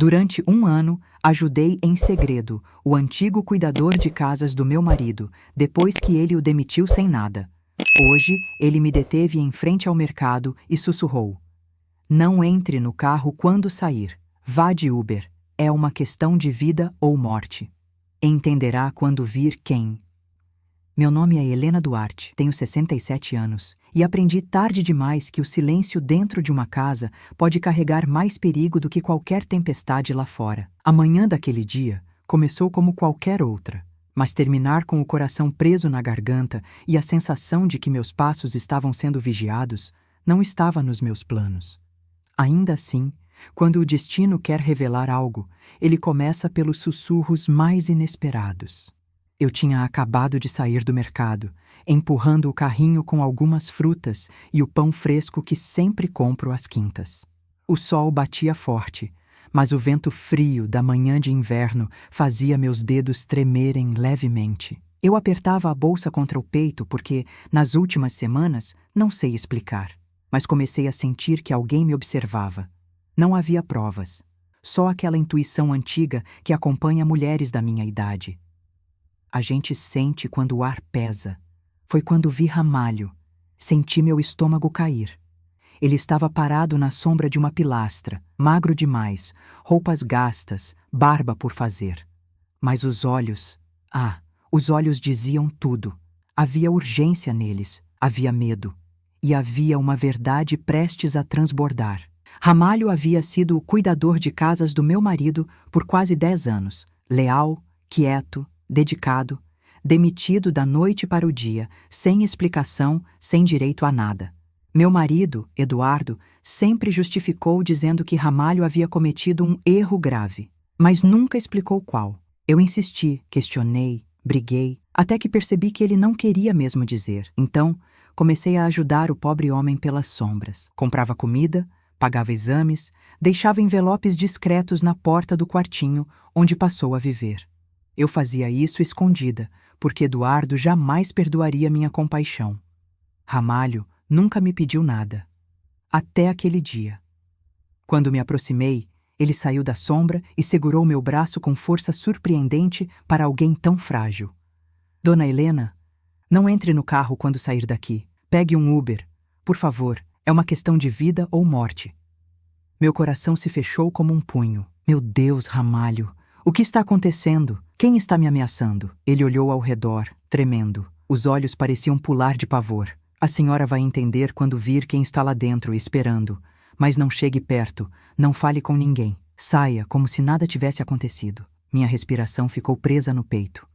Durante 1 ano, ajudei em segredo o antigo cuidador de casas do meu marido, depois que ele o demitiu sem nada. Hoje, ele me deteve em frente ao mercado e sussurrou: "Não entre no carro quando sair. Vá de Uber. É uma questão de vida ou morte. Entenderá quando vir quem." Meu nome é Helena Duarte, tenho 67 anos e aprendi tarde demais que o silêncio dentro de uma casa pode carregar mais perigo do que qualquer tempestade lá fora. A manhã daquele dia começou como qualquer outra, mas terminar com o coração preso na garganta e a sensação de que meus passos estavam sendo vigiados não estava nos meus planos. Ainda assim, quando o destino quer revelar algo, ele começa pelos sussurros mais inesperados. Eu tinha acabado de sair do mercado, empurrando o carrinho com algumas frutas e o pão fresco que sempre compro às quintas. O sol batia forte, mas o vento frio da manhã de inverno fazia meus dedos tremerem levemente. Eu apertava a bolsa contra o peito porque, nas últimas semanas, não sei explicar, mas comecei a sentir que alguém me observava. Não havia provas, só aquela intuição antiga que acompanha mulheres da minha idade. A gente sente quando o ar pesa. Foi quando vi Ramalho. Senti meu estômago cair. Ele estava parado na sombra de uma pilastra, magro demais, roupas gastas, barba por fazer. Mas os olhos diziam tudo. Havia urgência neles, havia medo. E havia uma verdade prestes a transbordar. Ramalho havia sido o cuidador de casas do meu marido por quase 10 anos. Leal, quieto, dedicado, demitido da noite para o dia, sem explicação, sem direito a nada. Meu marido, Eduardo, sempre justificou dizendo que Ramalho havia cometido um erro grave, mas nunca explicou qual. Eu insisti, questionei, briguei, até que percebi que ele não queria mesmo dizer. Então, comecei a ajudar o pobre homem pelas sombras. Comprava comida, pagava exames, deixava envelopes discretos na porta do quartinho onde passou a viver. Eu fazia isso escondida, porque Eduardo jamais perdoaria minha compaixão. Ramalho nunca me pediu nada. Até aquele dia. Quando me aproximei, ele saiu da sombra e segurou meu braço com força surpreendente para alguém tão frágil. "Dona Helena, não entre no carro quando sair daqui. Pegue um Uber. Por favor, é uma questão de vida ou morte." Meu coração se fechou como um punho. Meu Deus, Ramalho, o que está acontecendo? Quem está me ameaçando? Ele olhou ao redor, tremendo. Os olhos pareciam pular de pavor. "A senhora vai entender quando vir quem está lá dentro esperando. Mas não chegue perto, não fale com ninguém. Saia como se nada tivesse acontecido." Minha respiração ficou presa no peito.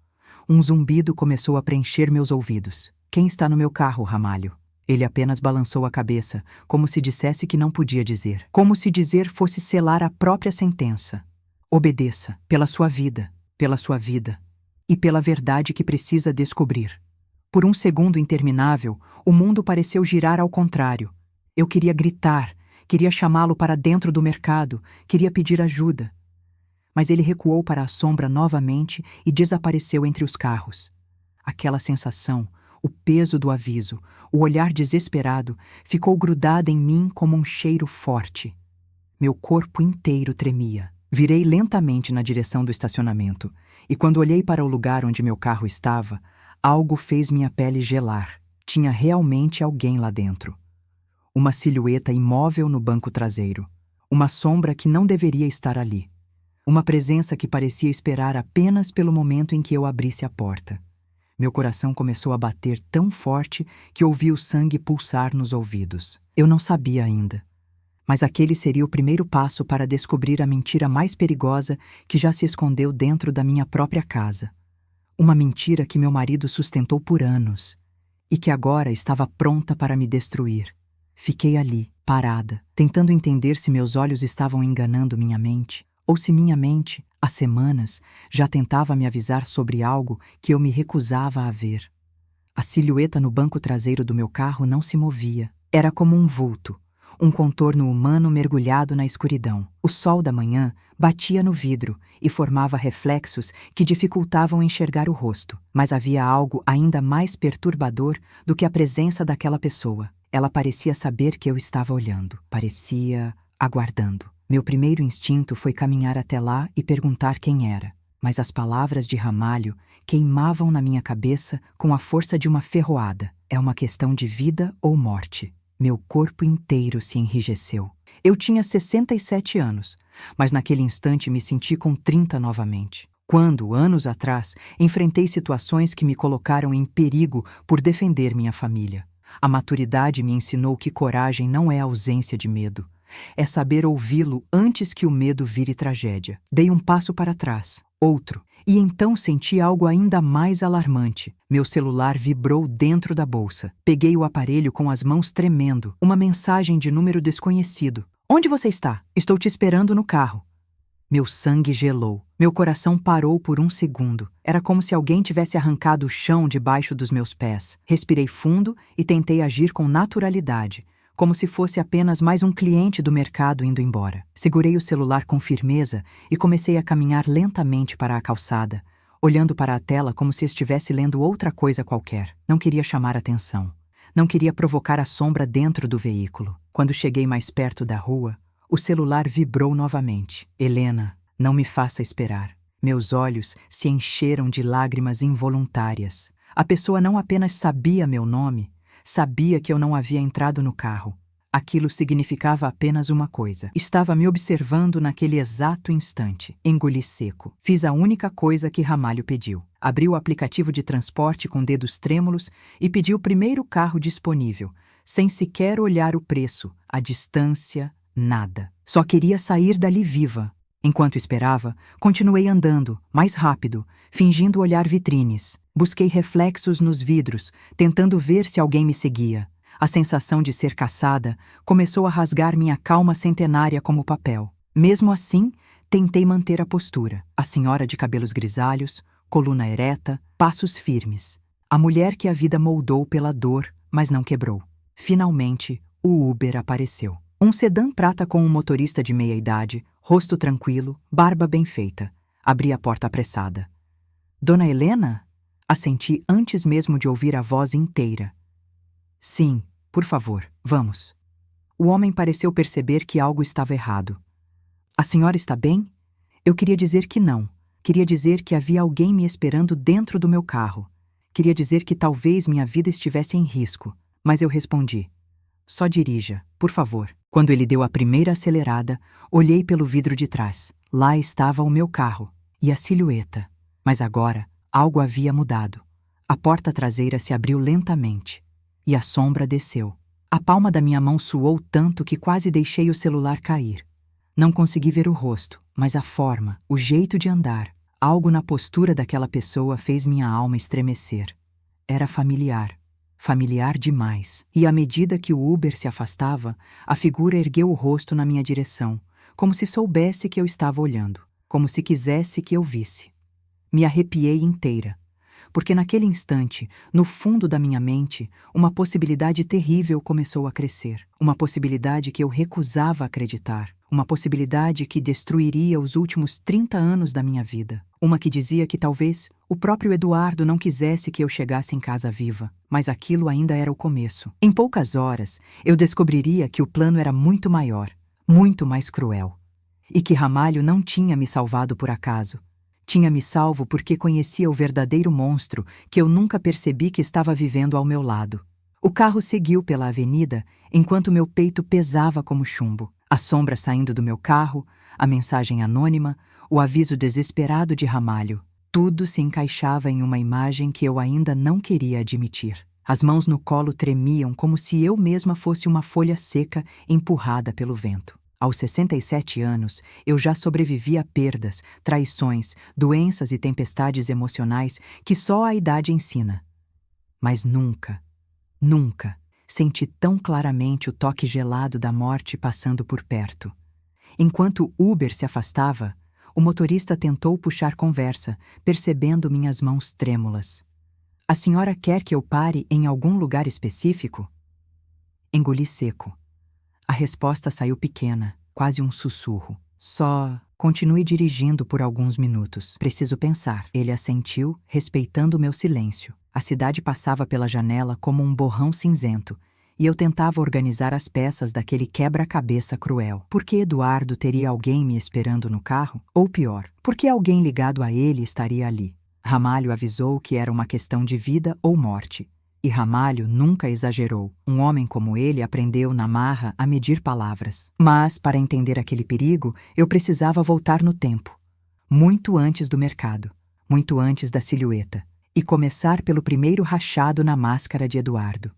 Um zumbido começou a preencher meus ouvidos. "Quem está no meu carro, Ramalho?" Ele apenas balançou a cabeça, como se dissesse que não podia dizer. Como se dizer fosse selar a própria sentença. "Obedeça, pela sua vida e pela verdade que precisa descobrir." Por um segundo interminável, o mundo pareceu girar ao contrário. Eu queria gritar, queria chamá-lo para dentro do mercado, queria pedir ajuda. Mas ele recuou para a sombra novamente e desapareceu entre os carros. Aquela sensação, o peso do aviso, o olhar desesperado, ficou grudada em mim como um cheiro forte. Meu corpo inteiro tremia. Virei lentamente na direção do estacionamento, e quando olhei para o lugar onde meu carro estava, algo fez minha pele gelar. Tinha realmente alguém lá dentro. Uma silhueta imóvel no banco traseiro. Uma sombra que não deveria estar ali. Uma presença que parecia esperar apenas pelo momento em que eu abrisse a porta. Meu coração começou a bater tão forte que ouvi o sangue pulsar nos ouvidos. Eu não sabia ainda. Mas aquele seria o primeiro passo para descobrir a mentira mais perigosa que já se escondeu dentro da minha própria casa. Uma mentira que meu marido sustentou por anos e que agora estava pronta para me destruir. Fiquei ali, parada, tentando entender se meus olhos estavam enganando minha mente ou se minha mente, há semanas, já tentava me avisar sobre algo que eu me recusava a ver. A silhueta no banco traseiro do meu carro não se movia. Era como um vulto. Um contorno humano mergulhado na escuridão. O sol da manhã batia no vidro e formava reflexos que dificultavam enxergar o rosto. Mas havia algo ainda mais perturbador do que a presença daquela pessoa. Ela parecia saber que eu estava olhando. Parecia aguardando. Meu primeiro instinto foi caminhar até lá e perguntar quem era, mas as palavras de Ramalho queimavam na minha cabeça com a força de uma ferroada. É uma questão de vida ou morte. Meu corpo inteiro se enrijeceu. Eu tinha 67 anos, mas naquele instante me senti com 30 novamente. Quando, anos atrás, enfrentei situações que me colocaram em perigo por defender minha família. A maturidade me ensinou que coragem não é ausência de medo. É saber ouvi-lo antes que o medo vire tragédia. Dei um passo para trás, outro, e então senti algo ainda mais alarmante. Meu celular vibrou dentro da bolsa. Peguei o aparelho com as mãos tremendo. Uma mensagem de número desconhecido. Onde você está? Estou te esperando no carro. Meu sangue gelou. Meu coração parou por um segundo. Era como se alguém tivesse arrancado o chão debaixo dos meus pés. Respirei fundo e tentei agir com naturalidade, como se fosse apenas mais um cliente do mercado indo embora. Segurei o celular com firmeza e comecei a caminhar lentamente para a calçada, olhando para a tela como se estivesse lendo outra coisa qualquer. Não queria chamar atenção. Não queria provocar a sombra dentro do veículo. Quando cheguei mais perto da rua, o celular vibrou novamente. Helena, não me faça esperar. Meus olhos se encheram de lágrimas involuntárias. A pessoa não apenas sabia meu nome, sabia que eu não havia entrado no carro. Aquilo significava apenas uma coisa. Estava me observando naquele exato instante. Engoli seco. Fiz a única coisa que Ramalho pediu. Abri o aplicativo de transporte com dedos trêmulos e pedi o primeiro carro disponível, sem sequer olhar o preço, a distância, nada. Só queria sair dali viva. Enquanto esperava, continuei andando, mais rápido, fingindo olhar vitrines. Busquei reflexos nos vidros, tentando ver se alguém me seguia. A sensação de ser caçada começou a rasgar minha calma centenária como papel. Mesmo assim, tentei manter a postura. A senhora de cabelos grisalhos, coluna ereta, passos firmes. A mulher que a vida moldou pela dor, mas não quebrou. Finalmente, o Uber apareceu. Um sedã prata com um motorista de meia-idade, rosto tranquilo, barba bem feita. Abri a porta apressada. Dona Helena? Assenti antes mesmo de ouvir a voz inteira. Sim, por favor, vamos. O homem pareceu perceber que algo estava errado. A senhora está bem? Eu queria dizer que não. Queria dizer que havia alguém me esperando dentro do meu carro. Queria dizer que talvez minha vida estivesse em risco. Mas eu respondi. Só dirija, por favor. Quando ele deu a primeira acelerada, olhei pelo vidro de trás. Lá estava o meu carro e a silhueta. Mas agora, algo havia mudado. A porta traseira se abriu lentamente e a sombra desceu. A palma da minha mão suou tanto que quase deixei o celular cair. Não consegui ver o rosto, mas a forma, o jeito de andar, algo na postura daquela pessoa fez minha alma estremecer. Era familiar. Familiar demais. E à medida que o Uber se afastava, a figura ergueu o rosto na minha direção, como se soubesse que eu estava olhando, como se quisesse que eu visse. Me arrepiei inteira, porque naquele instante, no fundo da minha mente, uma possibilidade terrível começou a crescer. Uma possibilidade que eu recusava acreditar. Uma possibilidade que destruiria os últimos 30 anos da minha vida. Uma que dizia que talvez o próprio Eduardo não quisesse que eu chegasse em casa viva, mas aquilo ainda era o começo. Em poucas horas, eu descobriria que o plano era muito maior, muito mais cruel. E que Ramalho não tinha me salvado por acaso. Tinha me salvo porque conhecia o verdadeiro monstro que eu nunca percebi que estava vivendo ao meu lado. O carro seguiu pela avenida enquanto meu peito pesava como chumbo. A sombra saindo do meu carro, a mensagem anônima, o aviso desesperado de Ramalho. Tudo se encaixava em uma imagem que eu ainda não queria admitir. As mãos no colo tremiam como se eu mesma fosse uma folha seca empurrada pelo vento. Aos 67 anos, eu já sobrevivi a perdas, traições, doenças e tempestades emocionais que só a idade ensina. Mas nunca, nunca senti tão claramente o toque gelado da morte passando por perto. Enquanto o Uber se afastava, o motorista tentou puxar conversa, percebendo minhas mãos trêmulas. A senhora quer que eu pare em algum lugar específico? Engoli seco. A resposta saiu pequena, quase um sussurro. Só continue dirigindo por alguns minutos. Preciso pensar. Ele assentiu, respeitando meu silêncio. A cidade passava pela janela como um borrão cinzento, e eu tentava organizar as peças daquele quebra-cabeça cruel. Por que Eduardo teria alguém me esperando no carro? Ou pior, por que alguém ligado a ele estaria ali? Ramalho avisou que era uma questão de vida ou morte. E Ramalho nunca exagerou. Um homem como ele aprendeu na marra a medir palavras. Mas, para entender aquele perigo, eu precisava voltar no tempo. Muito antes do mercado. Muito antes da silhueta. E começar pelo primeiro rachado na máscara de Eduardo.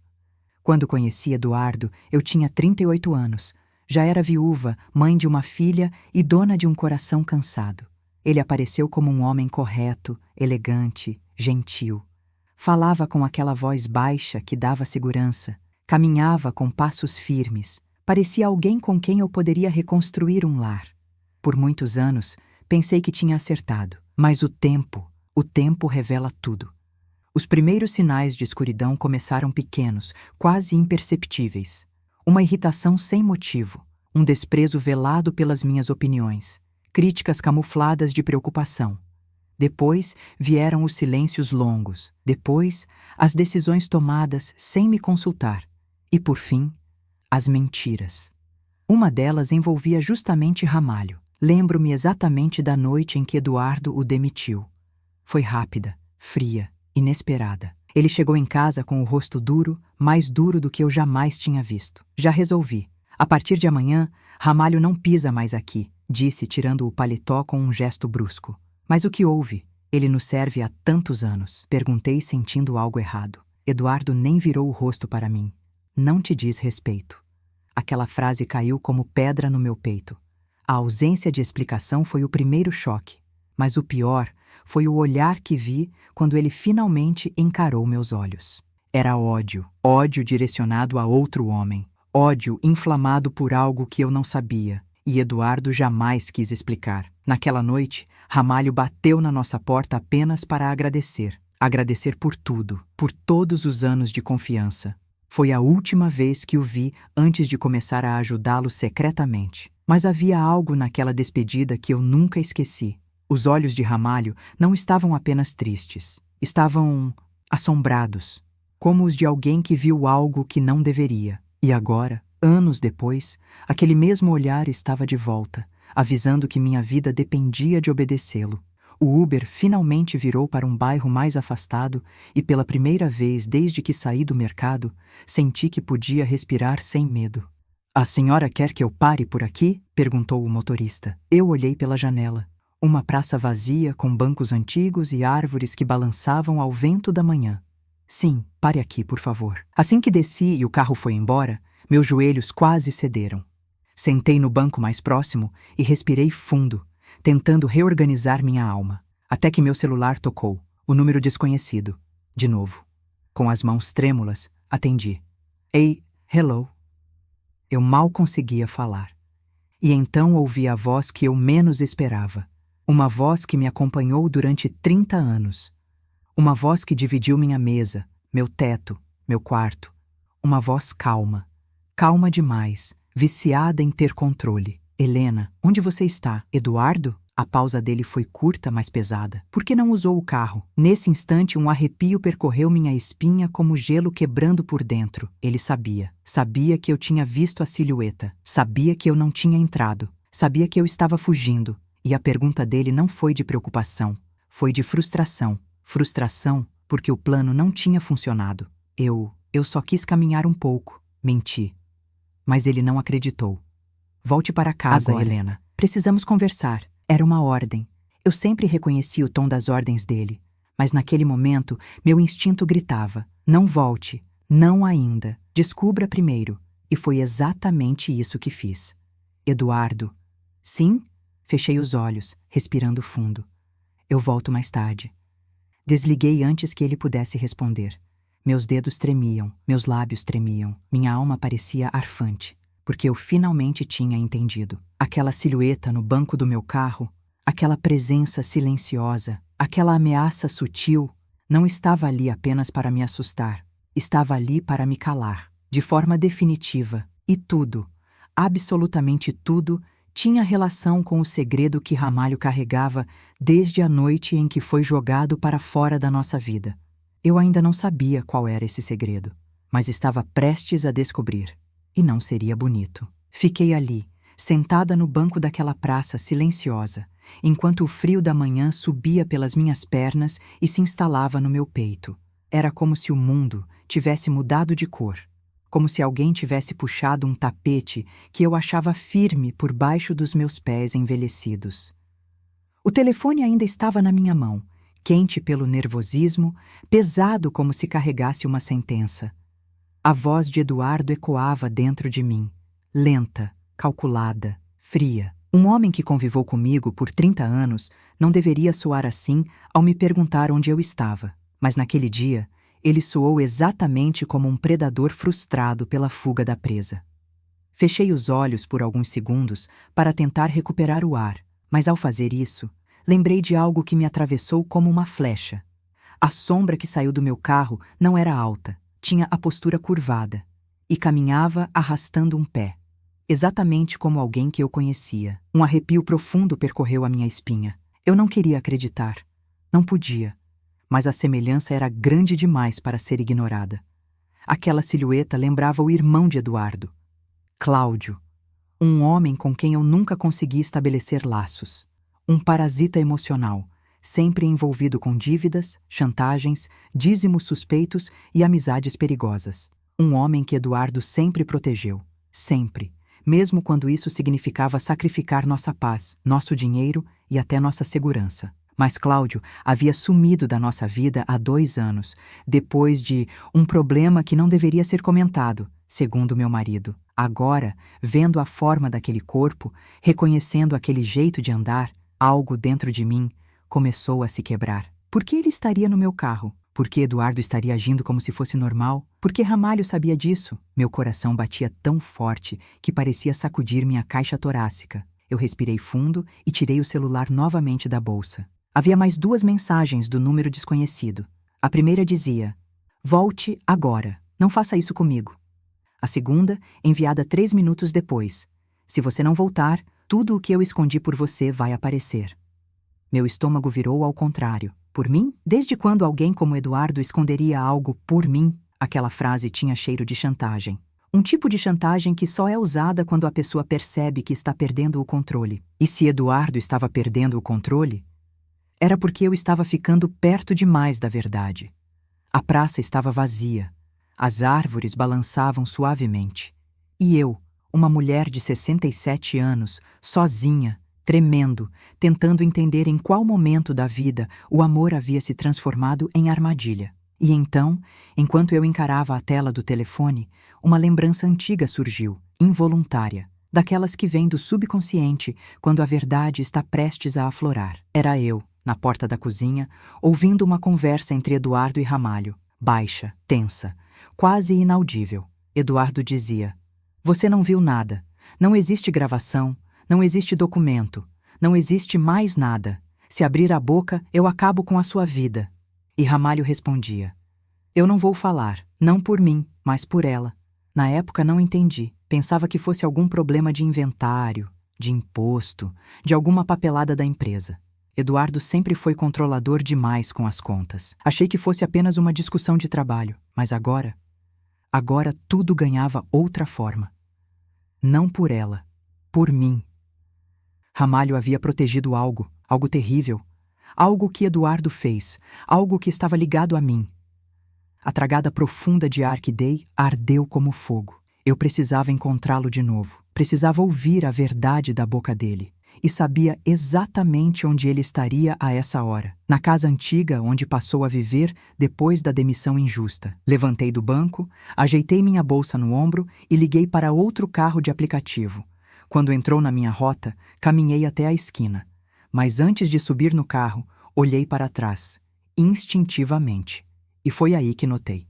Quando conheci Eduardo, eu tinha 38 anos. Já era viúva, mãe de uma filha e dona de um coração cansado. Ele apareceu como um homem correto, elegante, gentil. Falava com aquela voz baixa que dava segurança. Caminhava com passos firmes. Parecia alguém com quem eu poderia reconstruir um lar. Por muitos anos, pensei que tinha acertado. Mas o tempo revela tudo. Os primeiros sinais de escuridão começaram pequenos, quase imperceptíveis. Uma irritação sem motivo, um desprezo velado pelas minhas opiniões, críticas camufladas de preocupação. Depois vieram os silêncios longos, depois as decisões tomadas sem me consultar e, por fim, as mentiras. Uma delas envolvia justamente Ramalho. Lembro-me exatamente da noite em que Eduardo o demitiu. Foi rápida, fria, inesperada. Ele chegou em casa com o rosto duro, mais duro do que eu jamais tinha visto. Já resolvi. A partir de amanhã, Ramalho não pisa mais aqui, disse, tirando o paletó com um gesto brusco. Mas o que houve? Ele nos serve há tantos anos. Perguntei, sentindo algo errado. Eduardo nem virou o rosto para mim. Não te diz respeito. Aquela frase caiu como pedra no meu peito. A ausência de explicação foi o primeiro choque. Mas o pior foi o olhar que vi quando ele finalmente encarou meus olhos. Era ódio. Ódio direcionado a outro homem. Ódio inflamado por algo que eu não sabia. E Eduardo jamais quis explicar. Naquela noite, Ramalho bateu na nossa porta apenas para agradecer. Agradecer por tudo, por todos os anos de confiança. Foi a última vez que o vi antes de começar a ajudá-lo secretamente. Mas havia algo naquela despedida que eu nunca esqueci. Os olhos de Ramalho não estavam apenas tristes. Estavam assombrados, como os de alguém que viu algo que não deveria. E agora, anos depois, aquele mesmo olhar estava de volta, avisando que minha vida dependia de obedecê-lo. O Uber finalmente virou para um bairro mais afastado e, pela primeira vez desde que saí do mercado, senti que podia respirar sem medo. "A senhora quer que eu pare por aqui?" perguntou o motorista. Eu olhei pela janela. Uma praça vazia com bancos antigos e árvores que balançavam ao vento da manhã. "Sim, pare aqui, por favor." Assim que desci e o carro foi embora, meus joelhos quase cederam. Sentei no banco mais próximo e respirei fundo, tentando reorganizar minha alma, até que meu celular tocou, o número desconhecido. De novo. Com as mãos trêmulas, atendi. "Ei, hello." Eu mal conseguia falar. E então ouvi a voz que eu menos esperava. Uma voz que me acompanhou durante 30 anos. Uma voz que dividiu minha mesa, meu teto, meu quarto. Uma voz calma. Calma demais, viciada em ter controle. "Helena, onde você está? Eduardo?" A pausa dele foi curta, mas pesada. "Por que não usou o carro?" Nesse instante, um arrepio percorreu minha espinha como gelo quebrando por dentro. Ele sabia. Sabia que eu tinha visto a silhueta. Sabia que eu não tinha entrado. Sabia que eu estava fugindo. E a pergunta dele não foi de preocupação. Foi de frustração. Frustração porque o plano não tinha funcionado. Eu só quis caminhar um pouco. Menti. Mas ele não acreditou. "Volte para casa, agora, Helena. Precisamos conversar." Era uma ordem. Eu sempre reconheci o tom das ordens dele. Mas naquele momento, meu instinto gritava: "Não volte. Não ainda. Descubra primeiro." E foi exatamente isso que fiz. "Eduardo." "Sim?" Fechei os olhos, respirando fundo. "Eu volto mais tarde." Desliguei antes que ele pudesse responder. Meus dedos tremiam, meus lábios tremiam, minha alma parecia arfante, porque eu finalmente tinha entendido. Aquela silhueta no banco do meu carro, aquela presença silenciosa, aquela ameaça sutil, não estava ali apenas para me assustar, estava ali para me calar, de forma definitiva, e tudo, absolutamente tudo, tinha relação com o segredo que Ramalho carregava desde a noite em que foi jogado para fora da nossa vida. Eu ainda não sabia qual era esse segredo. mas estava prestes a descobrir. E não seria bonito. Fiquei ali, sentada no banco daquela praça silenciosa, enquanto o frio da manhã subia pelas minhas pernas e se instalava no meu peito. Era como se o mundo tivesse mudado de cor, como se alguém tivesse puxado um tapete que eu achava firme por baixo dos meus pés envelhecidos. O telefone ainda estava na minha mão, quente pelo nervosismo, pesado como se carregasse uma sentença. A voz de Eduardo ecoava dentro de mim, lenta, calculada, fria. Um homem que conviveu comigo por 30 anos não deveria soar assim ao me perguntar onde eu estava. Mas naquele dia, ele soou exatamente como um predador frustrado pela fuga da presa. Fechei os olhos por alguns segundos para tentar recuperar o ar, mas ao fazer isso, lembrei de algo que me atravessou como uma flecha. A sombra que saiu do meu carro não era alta, tinha a postura curvada e caminhava arrastando um pé, exatamente como alguém que eu conhecia. Um arrepio profundo percorreu a minha espinha. Eu não queria acreditar. Não podia. Mas a semelhança era grande demais para ser ignorada. Aquela silhueta lembrava o irmão de Eduardo, Cláudio, um homem com quem eu nunca consegui estabelecer laços. Um parasita emocional, sempre envolvido com dívidas, chantagens, dízimos suspeitos e amizades perigosas. Um homem que Eduardo sempre protegeu, sempre, mesmo quando isso significava sacrificar nossa paz, nosso dinheiro e até nossa segurança. Mas Cláudio havia sumido da nossa vida há 2 anos, depois de um problema que não deveria ser comentado, segundo meu marido. Agora, vendo a forma daquele corpo, reconhecendo aquele jeito de andar, algo dentro de mim começou a se quebrar. Por que ele estaria no meu carro? Por que Eduardo estaria agindo como se fosse normal? Por que Ramalho sabia disso? Meu coração batia tão forte que parecia sacudir minha caixa torácica. Eu respirei fundo e tirei o celular novamente da bolsa. Havia mais 2 mensagens do número desconhecido. A primeira dizia: "Volte agora. Não faça isso comigo." A segunda, enviada 3 minutos depois: "Se você não voltar, tudo o que eu escondi por você vai aparecer." Meu estômago virou ao contrário. Por mim? Desde quando alguém como Eduardo esconderia algo por mim? Aquela frase tinha cheiro de chantagem. Um tipo de chantagem que só é usada quando a pessoa percebe que está perdendo o controle. E se Eduardo estava perdendo o controle, era porque eu estava ficando perto demais da verdade. A praça estava vazia. As árvores balançavam suavemente. E eu, uma mulher de 67 anos, sozinha, tremendo, tentando entender em qual momento da vida o amor havia se transformado em armadilha. E então, enquanto eu encarava a tela do telefone, uma lembrança antiga surgiu, involuntária, daquelas que vêm do subconsciente quando a verdade está prestes a aflorar. Era eu, na porta da cozinha, ouvindo uma conversa entre Eduardo e Ramalho, baixa, tensa, quase inaudível. Eduardo dizia: "Você não viu nada. Não existe gravação. Não existe documento. Não existe mais nada. Se abrir a boca, eu acabo com a sua vida." E Ramalho respondia: "Eu não vou falar, não por mim, mas por ela." Na época não entendi. Pensava que fosse algum problema de inventário, de imposto, de alguma papelada da empresa. Eduardo sempre foi controlador demais com as contas. Achei que fosse apenas uma discussão de trabalho, mas agora tudo ganhava outra forma. Não por ela, por mim. Ramalho havia protegido algo terrível, algo que Eduardo fez, algo que estava ligado a mim. A tragada profunda de ar que dei ardeu como fogo. Eu precisava encontrá-lo de novo. Precisava ouvir a verdade da boca dele. E sabia exatamente onde ele estaria a essa hora. Na casa antiga onde passou a viver depois da demissão injusta. Levantei do banco, ajeitei minha bolsa no ombro e liguei para outro carro de aplicativo. Quando entrou na minha rota, caminhei até a esquina. Mas antes de subir no carro, olhei para trás, instintivamente. E foi aí que notei.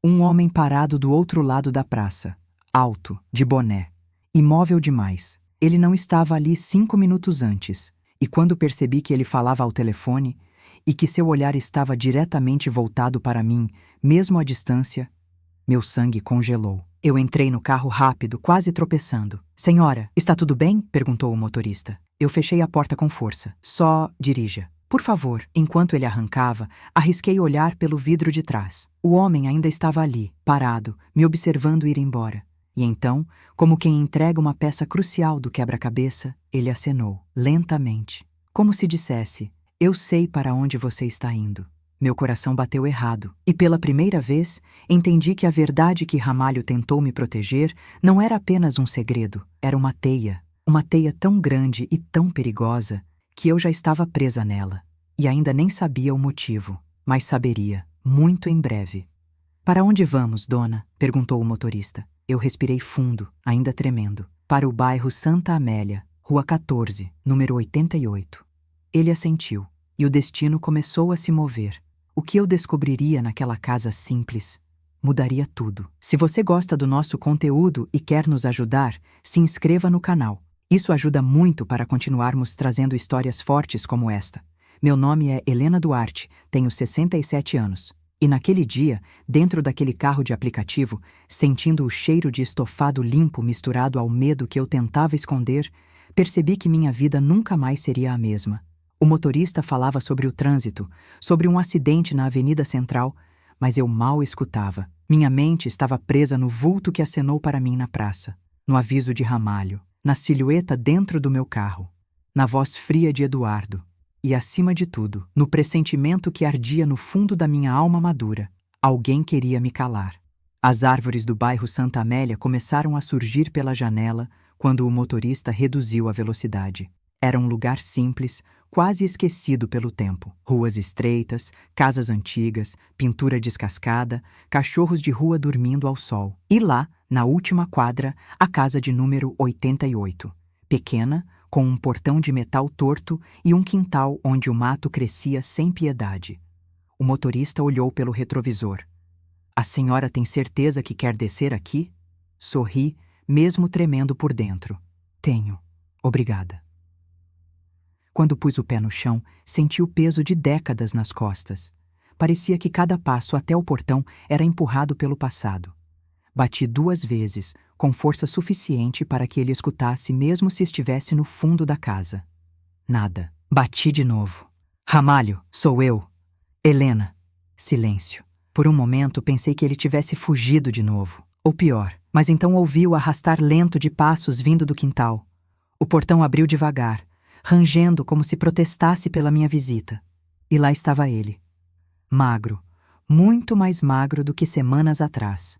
Um homem parado do outro lado da praça, alto, de boné, imóvel demais. Ele não estava ali 5 minutos antes, e quando percebi que ele falava ao telefone e que seu olhar estava diretamente voltado para mim, mesmo à distância, meu sangue congelou. Eu entrei no carro rápido, quase tropeçando. "Senhora, está tudo bem?" perguntou o motorista. Eu fechei a porta com força. "Só dirija." Por favor. Enquanto ele arrancava, arrisquei olhar pelo vidro de trás. O homem ainda estava ali, parado, me observando ir embora. E então, como quem entrega uma peça crucial do quebra-cabeça, ele acenou, lentamente, como se dissesse: eu sei para onde você está indo. Meu coração bateu errado, e pela primeira vez, entendi que a verdade que Ramalho tentou me proteger não era apenas um segredo, era uma teia tão grande e tão perigosa que eu já estava presa nela. E ainda nem sabia o motivo, mas saberia, muito em breve. Para onde vamos, dona? Perguntou o motorista. Eu respirei fundo, ainda tremendo. Para o bairro Santa Amélia, Rua 14, número 88. Ele assentiu, e o destino começou a se mover. O que eu descobriria naquela casa simples mudaria tudo. Se você gosta do nosso conteúdo e quer nos ajudar, se inscreva no canal. Isso ajuda muito para continuarmos trazendo histórias fortes como esta. Meu nome é Helena Duarte, tenho 67 anos. E naquele dia, dentro daquele carro de aplicativo, sentindo o cheiro de estofado limpo misturado ao medo que eu tentava esconder, percebi que minha vida nunca mais seria a mesma. O motorista falava sobre o trânsito, sobre um acidente na Avenida Central, mas eu mal escutava. Minha mente estava presa no vulto que acenou para mim na praça, no aviso de Ramalho, na silhueta dentro do meu carro, na voz fria de Eduardo e, acima de tudo, no pressentimento que ardia no fundo da minha alma madura. Alguém queria me calar. As árvores do bairro Santa Amélia começaram a surgir pela janela quando o motorista reduziu a velocidade. Era um lugar simples, quase esquecido pelo tempo. Ruas estreitas, casas antigas, pintura descascada, cachorros de rua dormindo ao sol. E lá, na última quadra, a casa de número 88. Pequena, com um portão de metal torto e um quintal onde o mato crescia sem piedade. O motorista olhou pelo retrovisor. A senhora tem certeza que quer descer aqui? Sorri, mesmo tremendo por dentro. Tenho. Obrigada. Quando pus o pé no chão, senti o peso de décadas nas costas. Parecia que cada passo até o portão era empurrado pelo passado. Bati 2 vezes, com força suficiente para que ele escutasse mesmo se estivesse no fundo da casa. Nada. Bati de novo. Ramalho, sou eu. Helena. Silêncio. Por um momento pensei que ele tivesse fugido de novo. Ou pior, mas então ouvi o arrastar lento de passos vindo do quintal. O portão abriu devagar, rangendo como se protestasse pela minha visita. E lá estava ele. Magro, muito mais magro do que semanas atrás.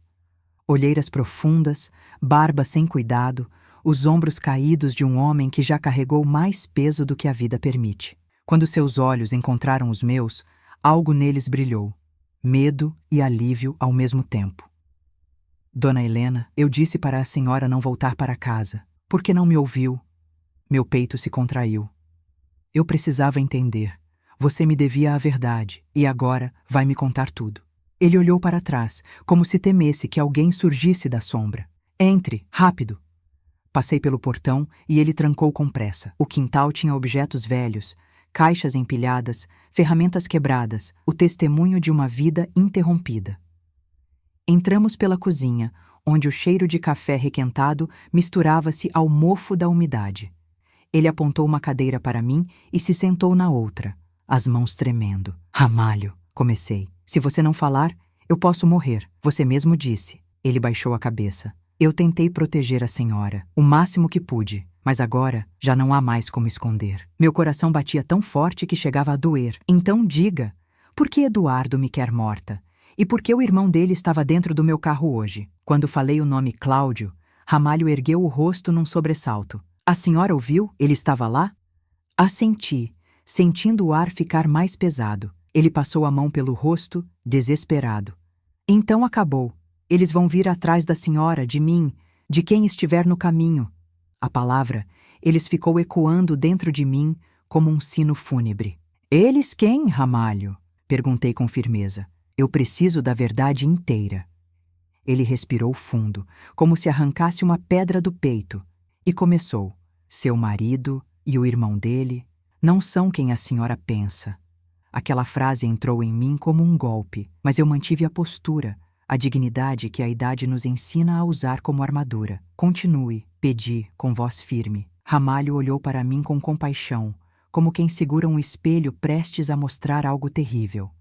Olheiras profundas, barba sem cuidado, os ombros caídos de um homem que já carregou mais peso do que a vida permite. Quando seus olhos encontraram os meus, algo neles brilhou. Medo e alívio ao mesmo tempo. Dona Helena, eu disse para a senhora não voltar para casa. Por que não me ouviu? Meu peito se contraiu. Eu precisava entender. Você me devia a verdade, e agora vai me contar tudo. Ele olhou para trás, como se temesse que alguém surgisse da sombra. Entre, rápido! Passei pelo portão e ele trancou com pressa. O quintal tinha objetos velhos, caixas empilhadas, ferramentas quebradas, o testemunho de uma vida interrompida. Entramos pela cozinha, onde o cheiro de café requentado misturava-se ao mofo da umidade. Ele apontou uma cadeira para mim e se sentou na outra, as mãos tremendo. Ramalho, comecei. Se você não falar, eu posso morrer. Você mesmo disse. Ele baixou a cabeça. Eu tentei proteger a senhora, o máximo que pude, mas agora já não há mais como esconder. Meu coração batia tão forte que chegava a doer. Então diga, por que Eduardo me quer morta? E por que o irmão dele estava dentro do meu carro hoje? Quando falei o nome Cláudio, Ramalho ergueu o rosto num sobressalto. A senhora ouviu? Ele estava lá? Assenti, sentindo o ar ficar mais pesado. Ele passou a mão pelo rosto, desesperado. Então acabou. Eles vão vir atrás da senhora, de mim, de quem estiver no caminho. A palavra, eles ficou ecoando dentro de mim como um sino fúnebre. Eles quem, Ramalho? Perguntei com firmeza. Eu preciso da verdade inteira. Ele respirou fundo, como se arrancasse uma pedra do peito, e começou. Seu marido e o irmão dele não são quem a senhora pensa. Aquela frase entrou em mim como um golpe, mas eu mantive a postura, a dignidade que a idade nos ensina a usar como armadura. Continue, pedi, com voz firme. Ramalho olhou para mim com compaixão, como quem segura um espelho prestes a mostrar algo terrível.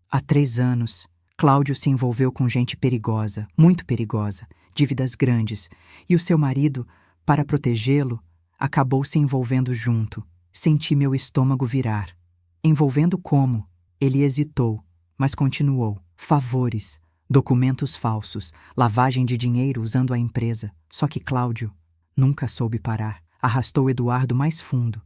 Há 3 anos, Cláudio se envolveu com gente perigosa, muito perigosa, dívidas grandes, e o seu marido, para protegê-lo, acabou se envolvendo junto. Senti meu estômago virar. Envolvendo como? Ele hesitou, mas continuou. Favores, documentos falsos, lavagem de dinheiro usando a empresa. Só que Cláudio nunca soube parar. Arrastou Eduardo mais fundo.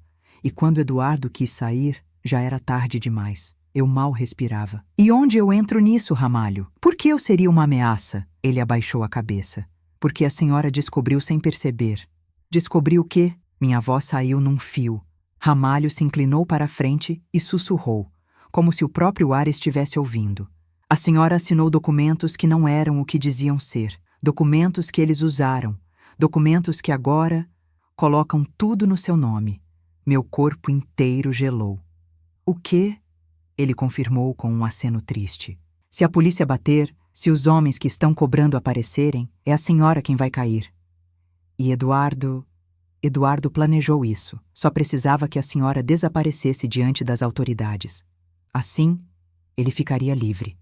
E quando Eduardo quis sair, já era tarde demais. Eu mal respirava. E onde eu entro nisso, Ramalho? Por que eu seria uma ameaça? Ele abaixou a cabeça. Porque a senhora descobriu sem perceber. Descobriu o quê? Minha voz saiu num fio. Ramalho se inclinou para a frente e sussurrou, como se o próprio ar estivesse ouvindo. A senhora assinou documentos que não eram o que diziam ser. Documentos que eles usaram. Documentos que agora colocam tudo no seu nome. Meu corpo inteiro gelou. O quê? Ele confirmou com um aceno triste. Se a polícia bater, se os homens que estão cobrando aparecerem, é a senhora quem vai cair. E Eduardo planejou isso. Só precisava que a senhora desaparecesse diante das autoridades. Assim, ele ficaria livre.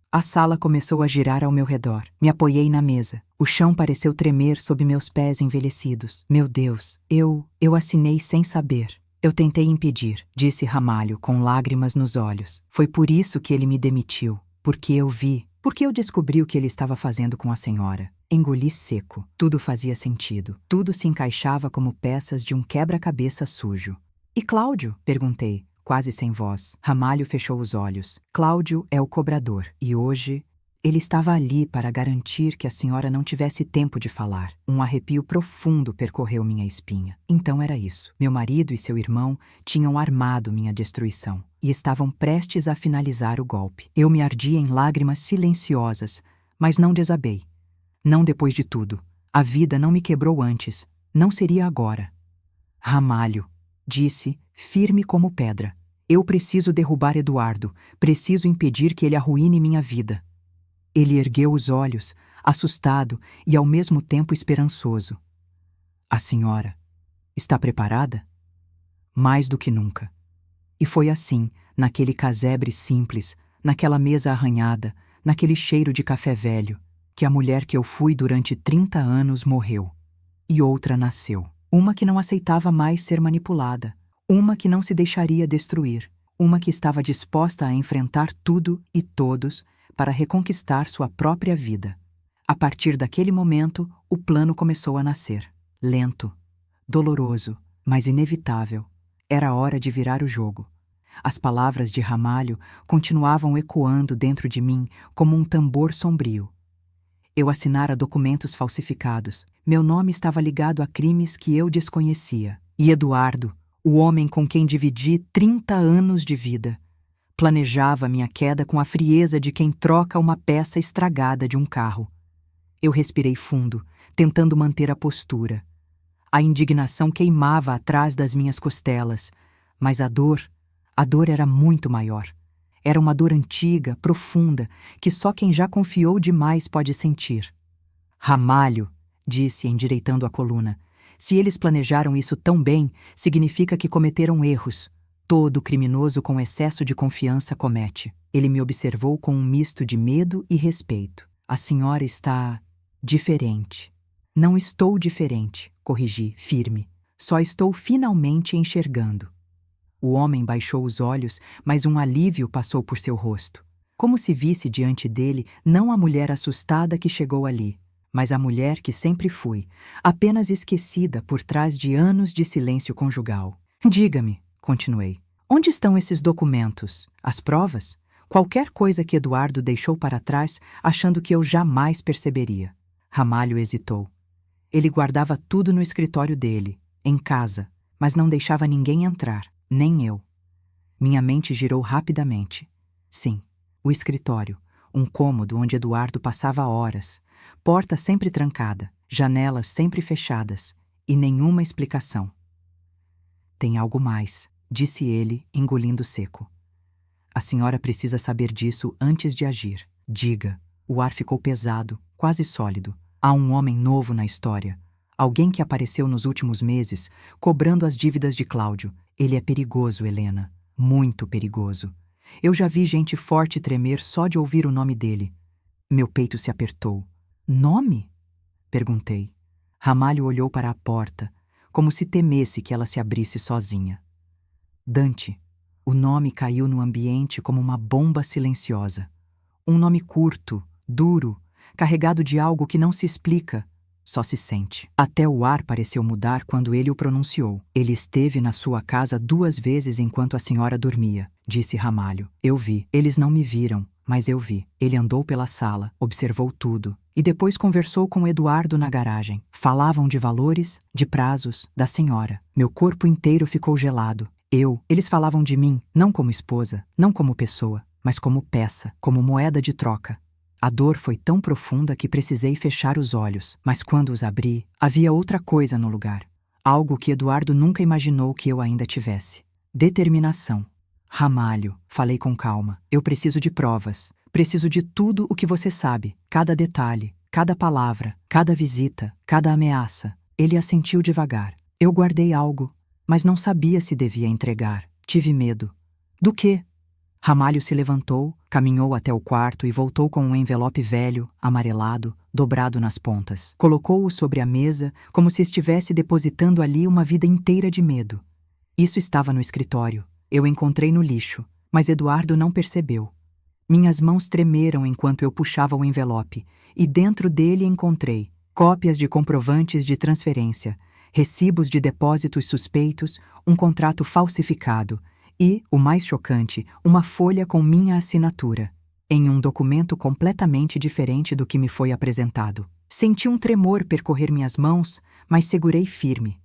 A sala começou a girar ao meu redor. Me apoiei na mesa. O chão pareceu tremer sob meus pés envelhecidos. Meu Deus, eu assinei sem saber. Eu tentei impedir, disse Ramalho, com lágrimas nos olhos. Foi por isso que ele me demitiu. Porque eu vi. Porque eu descobri o que ele estava fazendo com a senhora. Engoli seco. Tudo fazia sentido. Tudo se encaixava como peças de um quebra-cabeça sujo. E Cláudio? Perguntei, quase sem voz. Ramalho fechou os olhos. Cláudio é o cobrador. E hoje, ele estava ali para garantir que a senhora não tivesse tempo de falar. Um arrepio profundo percorreu minha espinha. Então era isso. Meu marido e seu irmão tinham armado minha destruição. E estavam prestes a finalizar o golpe. Eu me ardia em lágrimas silenciosas, mas não desabei. Não depois de tudo. A vida não me quebrou antes. Não seria agora. Ramalho, disse, firme como pedra. Eu preciso derrubar Eduardo. Preciso impedir que ele arruíne minha vida. Ele ergueu os olhos, assustado e ao mesmo tempo esperançoso. A senhora está preparada? Mais do que nunca. E foi assim, naquele casebre simples, naquela mesa arranhada, naquele cheiro de café velho, que a mulher que eu fui durante 30 anos morreu. E outra nasceu. Uma que não aceitava mais ser manipulada. Uma que não se deixaria destruir. Uma que estava disposta a enfrentar tudo e todos para reconquistar sua própria vida. A partir daquele momento, o plano começou a nascer. Lento, doloroso, mas inevitável. Era hora de virar o jogo. As palavras de Ramalho continuavam ecoando dentro de mim como um tambor sombrio. Eu assinara documentos falsificados. Meu nome estava ligado a crimes que eu desconhecia. E Eduardo, o homem com quem dividi 30 anos de vida, planejava minha queda com a frieza de quem troca uma peça estragada de um carro. Eu respirei fundo, tentando manter a postura. A indignação queimava atrás das minhas costelas, mas a dor era muito maior. Era uma dor antiga, profunda, que só quem já confiou demais pode sentir. Ramalho, disse, endireitando a coluna, se eles planejaram isso tão bem, significa que cometeram erros. Todo criminoso com excesso de confiança comete. Ele me observou com um misto de medo e respeito. A senhora está diferente. Não estou diferente, corrigi, firme. Só estou finalmente enxergando. O homem baixou os olhos, mas um alívio passou por seu rosto. Como se visse diante dele não a mulher assustada que chegou ali, mas a mulher que sempre fui, apenas esquecida por trás de anos de silêncio conjugal. Diga-me, continuei, onde estão esses documentos? As provas? Qualquer coisa que Eduardo deixou para trás, achando que eu jamais perceberia. Ramalho hesitou. Ele guardava tudo no escritório dele, em casa, mas não deixava ninguém entrar, nem eu. Minha mente girou rapidamente. Sim, o escritório, um cômodo onde Eduardo passava horas, porta sempre trancada, janelas sempre fechadas, e nenhuma explicação. Tem algo mais, disse ele, engolindo seco. A senhora precisa saber disso antes de agir. Diga. O ar ficou pesado, quase sólido. Há um homem novo na história. Alguém que apareceu nos últimos meses, cobrando as dívidas de Cláudio. Ele é perigoso, Helena. Muito perigoso. Eu já vi gente forte tremer só de ouvir o nome dele. Meu peito se apertou. Nome? Perguntei. Ramalho olhou para a porta, como se temesse que ela se abrisse sozinha. Dante. O nome caiu no ambiente como uma bomba silenciosa. Um nome curto, duro, carregado de algo que não se explica, só se sente. Até o ar pareceu mudar quando ele o pronunciou. Ele esteve na sua casa 2 vezes enquanto a senhora dormia, disse Ramalho. Eu vi. Eles não me viram, mas eu vi. Ele andou pela sala, observou tudo, e depois conversou com Eduardo na garagem. Falavam de valores, de prazos, da senhora. Meu corpo inteiro ficou gelado. Eles falavam de mim, não como esposa, não como pessoa, mas como peça, como moeda de troca. A dor foi tão profunda que precisei fechar os olhos, mas quando os abri, havia outra coisa no lugar. Algo que Eduardo nunca imaginou que eu ainda tivesse. Determinação. Ramalho, falei com calma, eu preciso de provas. Preciso de tudo o que você sabe, cada detalhe, cada palavra, cada visita, cada ameaça. Ele assentiu devagar. Eu guardei algo, mas não sabia se devia entregar. Tive medo. Do quê? Ramalho se levantou, caminhou até o quarto e voltou com um envelope velho, amarelado, dobrado nas pontas. Colocou-o sobre a mesa, como se estivesse depositando ali uma vida inteira de medo. Isso estava no escritório. Eu encontrei no lixo, mas Eduardo não percebeu. Minhas mãos tremeram enquanto eu puxava o envelope, e dentro dele encontrei cópias de comprovantes de transferência, recibos de depósitos suspeitos, um contrato falsificado e, o mais chocante, uma folha com minha assinatura, em um documento completamente diferente do que me foi apresentado. Senti um tremor percorrer minhas mãos, mas segurei firme.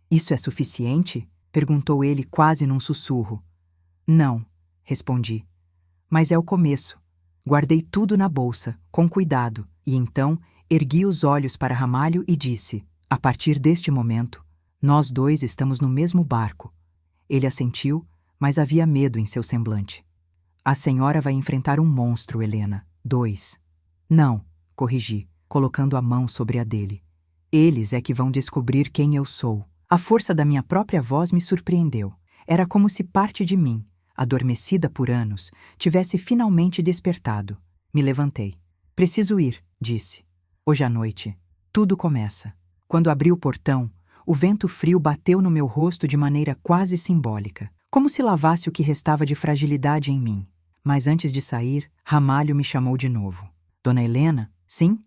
Isso é suficiente? Perguntou ele quase num sussurro. Não, respondi. Mas é o começo. Guardei tudo na bolsa, com cuidado, e então ergui os olhos para Ramalho e disse: a partir deste momento, nós dois estamos no mesmo barco. Ele assentiu, mas havia medo em seu semblante. A senhora vai enfrentar um monstro, Helena. 2. Não, corrigi, colocando a mão sobre a dele. Eles é que vão descobrir quem eu sou. A força da minha própria voz me surpreendeu. Era como se parte de mim, adormecida por anos, tivesse finalmente despertado. Me levantei. Preciso ir, disse. Hoje à noite, tudo começa. Quando abri o portão, o vento frio bateu no meu rosto de maneira quase simbólica, como se lavasse o que restava de fragilidade em mim. Mas antes de sair, Ramalho me chamou de novo. Dona Helena? Sim?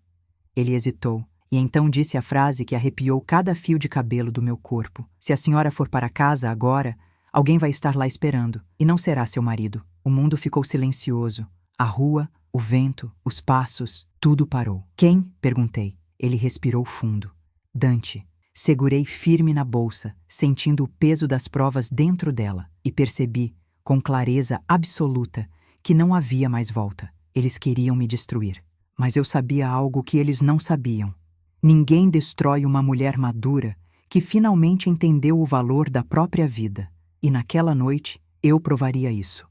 Ele hesitou, e então disse a frase que arrepiou cada fio de cabelo do meu corpo. Se a senhora for para casa agora, alguém vai estar lá esperando, e não será seu marido. O mundo ficou silencioso. A rua, o vento, os passos, tudo parou. Quem? Perguntei. Ele respirou fundo. Dante. Segurei firme na bolsa, sentindo o peso das provas dentro dela, e percebi, com clareza absoluta, que não havia mais volta. Eles queriam me destruir. Mas eu sabia algo que eles não sabiam. Ninguém destrói uma mulher madura que finalmente entendeu o valor da própria vida. E naquela noite, eu provaria isso.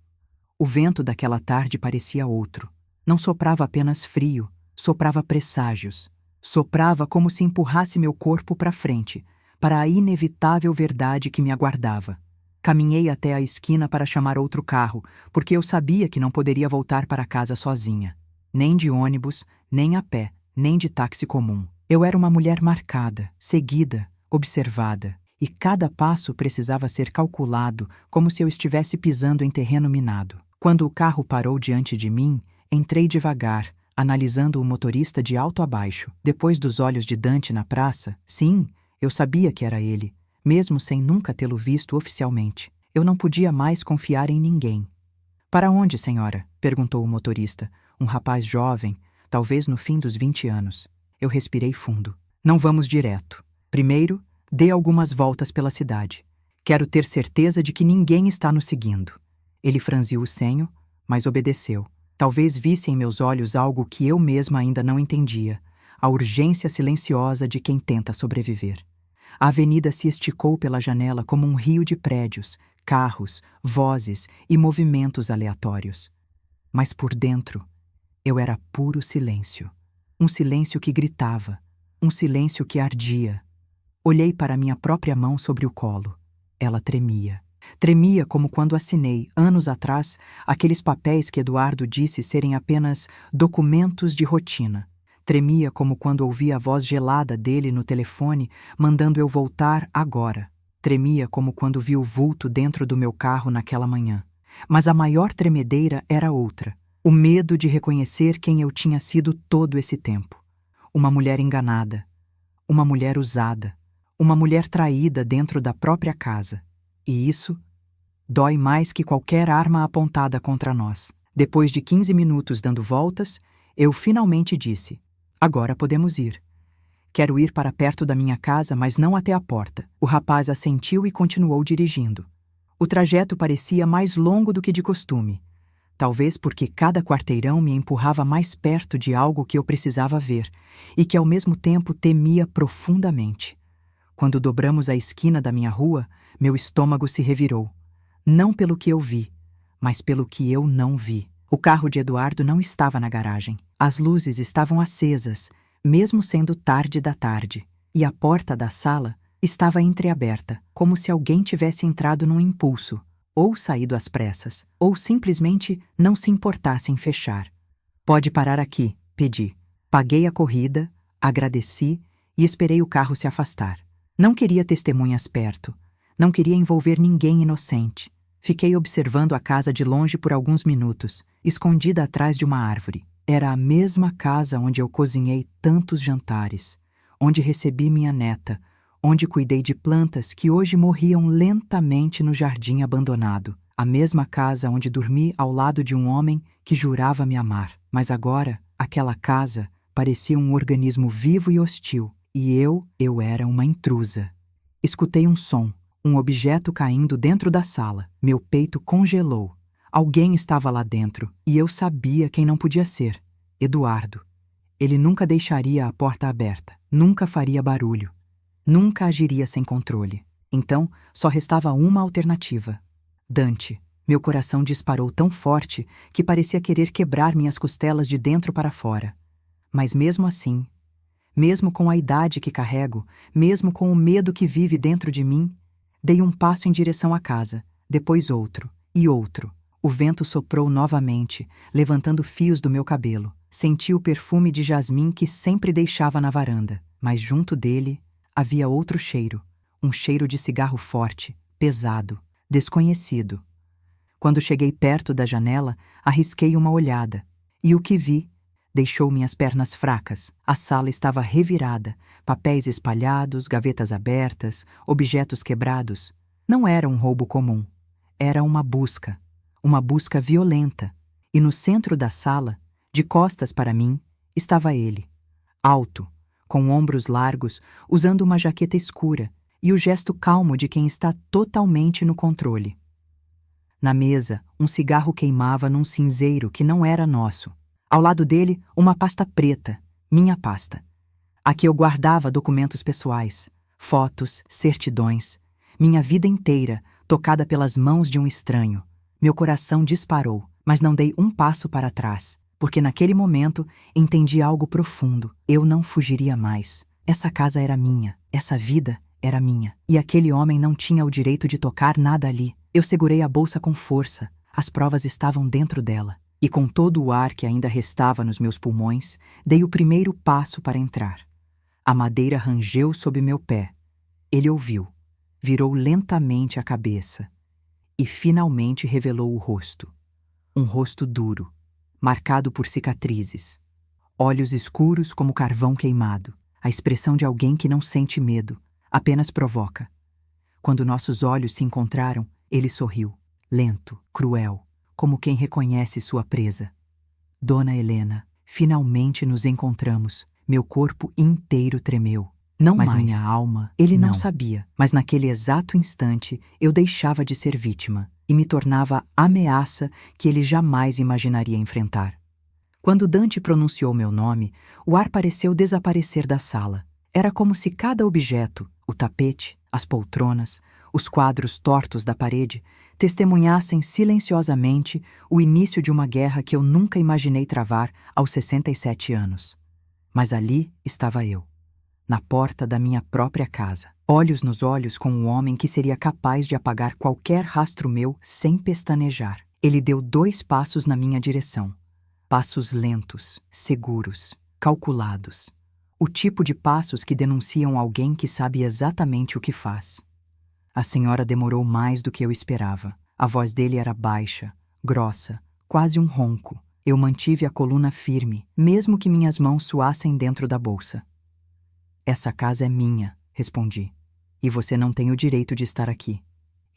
O vento daquela tarde parecia outro. Não soprava apenas frio, soprava presságios. Soprava como se empurrasse meu corpo para frente, para a inevitável verdade que me aguardava. Caminhei até a esquina para chamar outro carro, porque eu sabia que não poderia voltar para casa sozinha. Nem de ônibus, nem a pé, nem de táxi comum. Eu era uma mulher marcada, seguida, observada, e cada passo precisava ser calculado como se eu estivesse pisando em terreno minado. Quando o carro parou diante de mim, entrei devagar, analisando o motorista de alto a baixo. Depois dos olhos de Dante na praça, sim, eu sabia que era ele, mesmo sem nunca tê-lo visto oficialmente. Eu não podia mais confiar em ninguém. Para onde, senhora? Perguntou o motorista, um rapaz jovem, talvez no fim dos 20 anos. Eu respirei fundo. Não vamos direto. Primeiro, dê algumas voltas pela cidade. Quero ter certeza de que ninguém está nos seguindo. Ele franziu o senho, mas obedeceu. Talvez visse em meus olhos algo que eu mesma ainda não entendia, a urgência silenciosa de quem tenta sobreviver. A avenida se esticou pela janela como um rio de prédios, carros, vozes e movimentos aleatórios. Mas por dentro, eu era puro silêncio. Um silêncio que gritava, um silêncio que ardia. Olhei para minha própria mão sobre o colo. Ela tremia. Tremia como quando assinei, anos atrás, aqueles papéis que Eduardo disse serem apenas documentos de rotina. Tremia como quando ouvi a voz gelada dele no telefone, mandando eu voltar agora. Tremia como quando vi o vulto dentro do meu carro naquela manhã. Mas a maior tremedeira era outra. O medo de reconhecer quem eu tinha sido todo esse tempo. Uma mulher enganada. Uma mulher usada. Uma mulher traída dentro da própria casa. E isso dói mais que qualquer arma apontada contra nós. Depois de 15 minutos dando voltas, eu finalmente disse: agora podemos ir. Quero ir para perto da minha casa, mas não até a porta. O rapaz assentiu e continuou dirigindo. O trajeto parecia mais longo do que de costume. Talvez porque cada quarteirão me empurrava mais perto de algo que eu precisava ver e que ao mesmo tempo temia profundamente. Quando dobramos a esquina da minha rua, meu estômago se revirou. Não pelo que eu vi, mas pelo que eu não vi. O carro de Eduardo não estava na garagem. As luzes estavam acesas, mesmo sendo tarde da tarde, e a porta da sala estava entreaberta, como se alguém tivesse entrado num impulso, ou saído às pressas, ou simplesmente não se importasse em fechar. Pode parar aqui, pedi. Paguei a corrida, agradeci e esperei o carro se afastar. Não queria testemunhas perto. Não queria envolver ninguém inocente. Fiquei observando a casa de longe por alguns minutos, escondida atrás de uma árvore. Era a mesma casa onde eu cozinhei tantos jantares, onde recebi minha neta, onde cuidei de plantas que hoje morriam lentamente no jardim abandonado. A mesma casa onde dormi ao lado de um homem que jurava me amar. Mas agora, aquela casa parecia um organismo vivo e hostil, e eu era uma intrusa. Escutei um som, um objeto caindo dentro da sala. Meu peito congelou. Alguém estava lá dentro, e eu sabia quem não podia ser. Eduardo. Ele nunca deixaria a porta aberta, nunca faria barulho, nunca agiria sem controle. Então, só restava uma alternativa. Dante. Meu coração disparou tão forte que parecia querer quebrar minhas costelas de dentro para fora. Mas mesmo assim, mesmo com a idade que carrego, mesmo com o medo que vive dentro de mim, dei um passo em direção à casa, depois outro e outro. O vento soprou novamente, levantando fios do meu cabelo. Senti o perfume de jasmim que sempre deixava na varanda, mas junto dele havia outro cheiro, um cheiro de cigarro forte, pesado, desconhecido. Quando cheguei perto da janela, arrisquei uma olhada, e o que vi deixou minhas pernas fracas. A sala estava revirada, papéis espalhados, gavetas abertas, objetos quebrados. Não era um roubo comum, era uma busca violenta, e no centro da sala, de costas para mim, estava ele, alto, com ombros largos, usando uma jaqueta escura e o gesto calmo de quem está totalmente no controle. Na mesa, um cigarro queimava num cinzeiro que não era nosso. Ao lado dele, uma pasta preta, minha pasta. Aqui eu guardava documentos pessoais, fotos, certidões, minha vida inteira, tocada pelas mãos de um estranho. Meu coração disparou, mas não dei um passo para trás, porque naquele momento entendi algo profundo. Eu não fugiria mais. Essa casa era minha, essa vida era minha, e aquele homem não tinha o direito de tocar nada ali. Eu segurei a bolsa com força, as provas estavam dentro dela, e com todo o ar que ainda restava nos meus pulmões, dei o primeiro passo para entrar. A madeira rangeu sob meu pé. Ele ouviu, virou lentamente a cabeça, e finalmente revelou o rosto. Um rosto duro, marcado por cicatrizes. Olhos escuros como carvão queimado. A expressão de alguém que não sente medo, apenas provoca. Quando nossos olhos se encontraram, ele sorriu, lento, cruel, como quem reconhece sua presa. Dona Helena, finalmente nos encontramos. Meu corpo inteiro tremeu. Não mais. Mas minha alma, ele não sabia. Mas naquele exato instante, eu deixava de ser vítima e me tornava a ameaça que ele jamais imaginaria enfrentar. Quando Dante pronunciou meu nome, o ar pareceu desaparecer da sala. Era como se cada objeto, o tapete, as poltronas, os quadros tortos da parede, testemunhassem silenciosamente o início de uma guerra que eu nunca imaginei travar aos 67 anos. Mas ali estava eu, na porta da minha própria casa. olhos nos olhos com um homem que seria capaz de apagar qualquer rastro meu sem pestanejar. Ele deu 2 passos na minha direção. Passos lentos, seguros, calculados. O tipo de passos que denunciam alguém que sabe exatamente o que faz. A senhora demorou mais do que eu esperava. A voz dele era baixa, grossa, quase um ronco. Eu mantive a coluna firme, mesmo que minhas mãos suassem dentro da bolsa. Essa casa é minha, respondi. E você não tem o direito de estar aqui.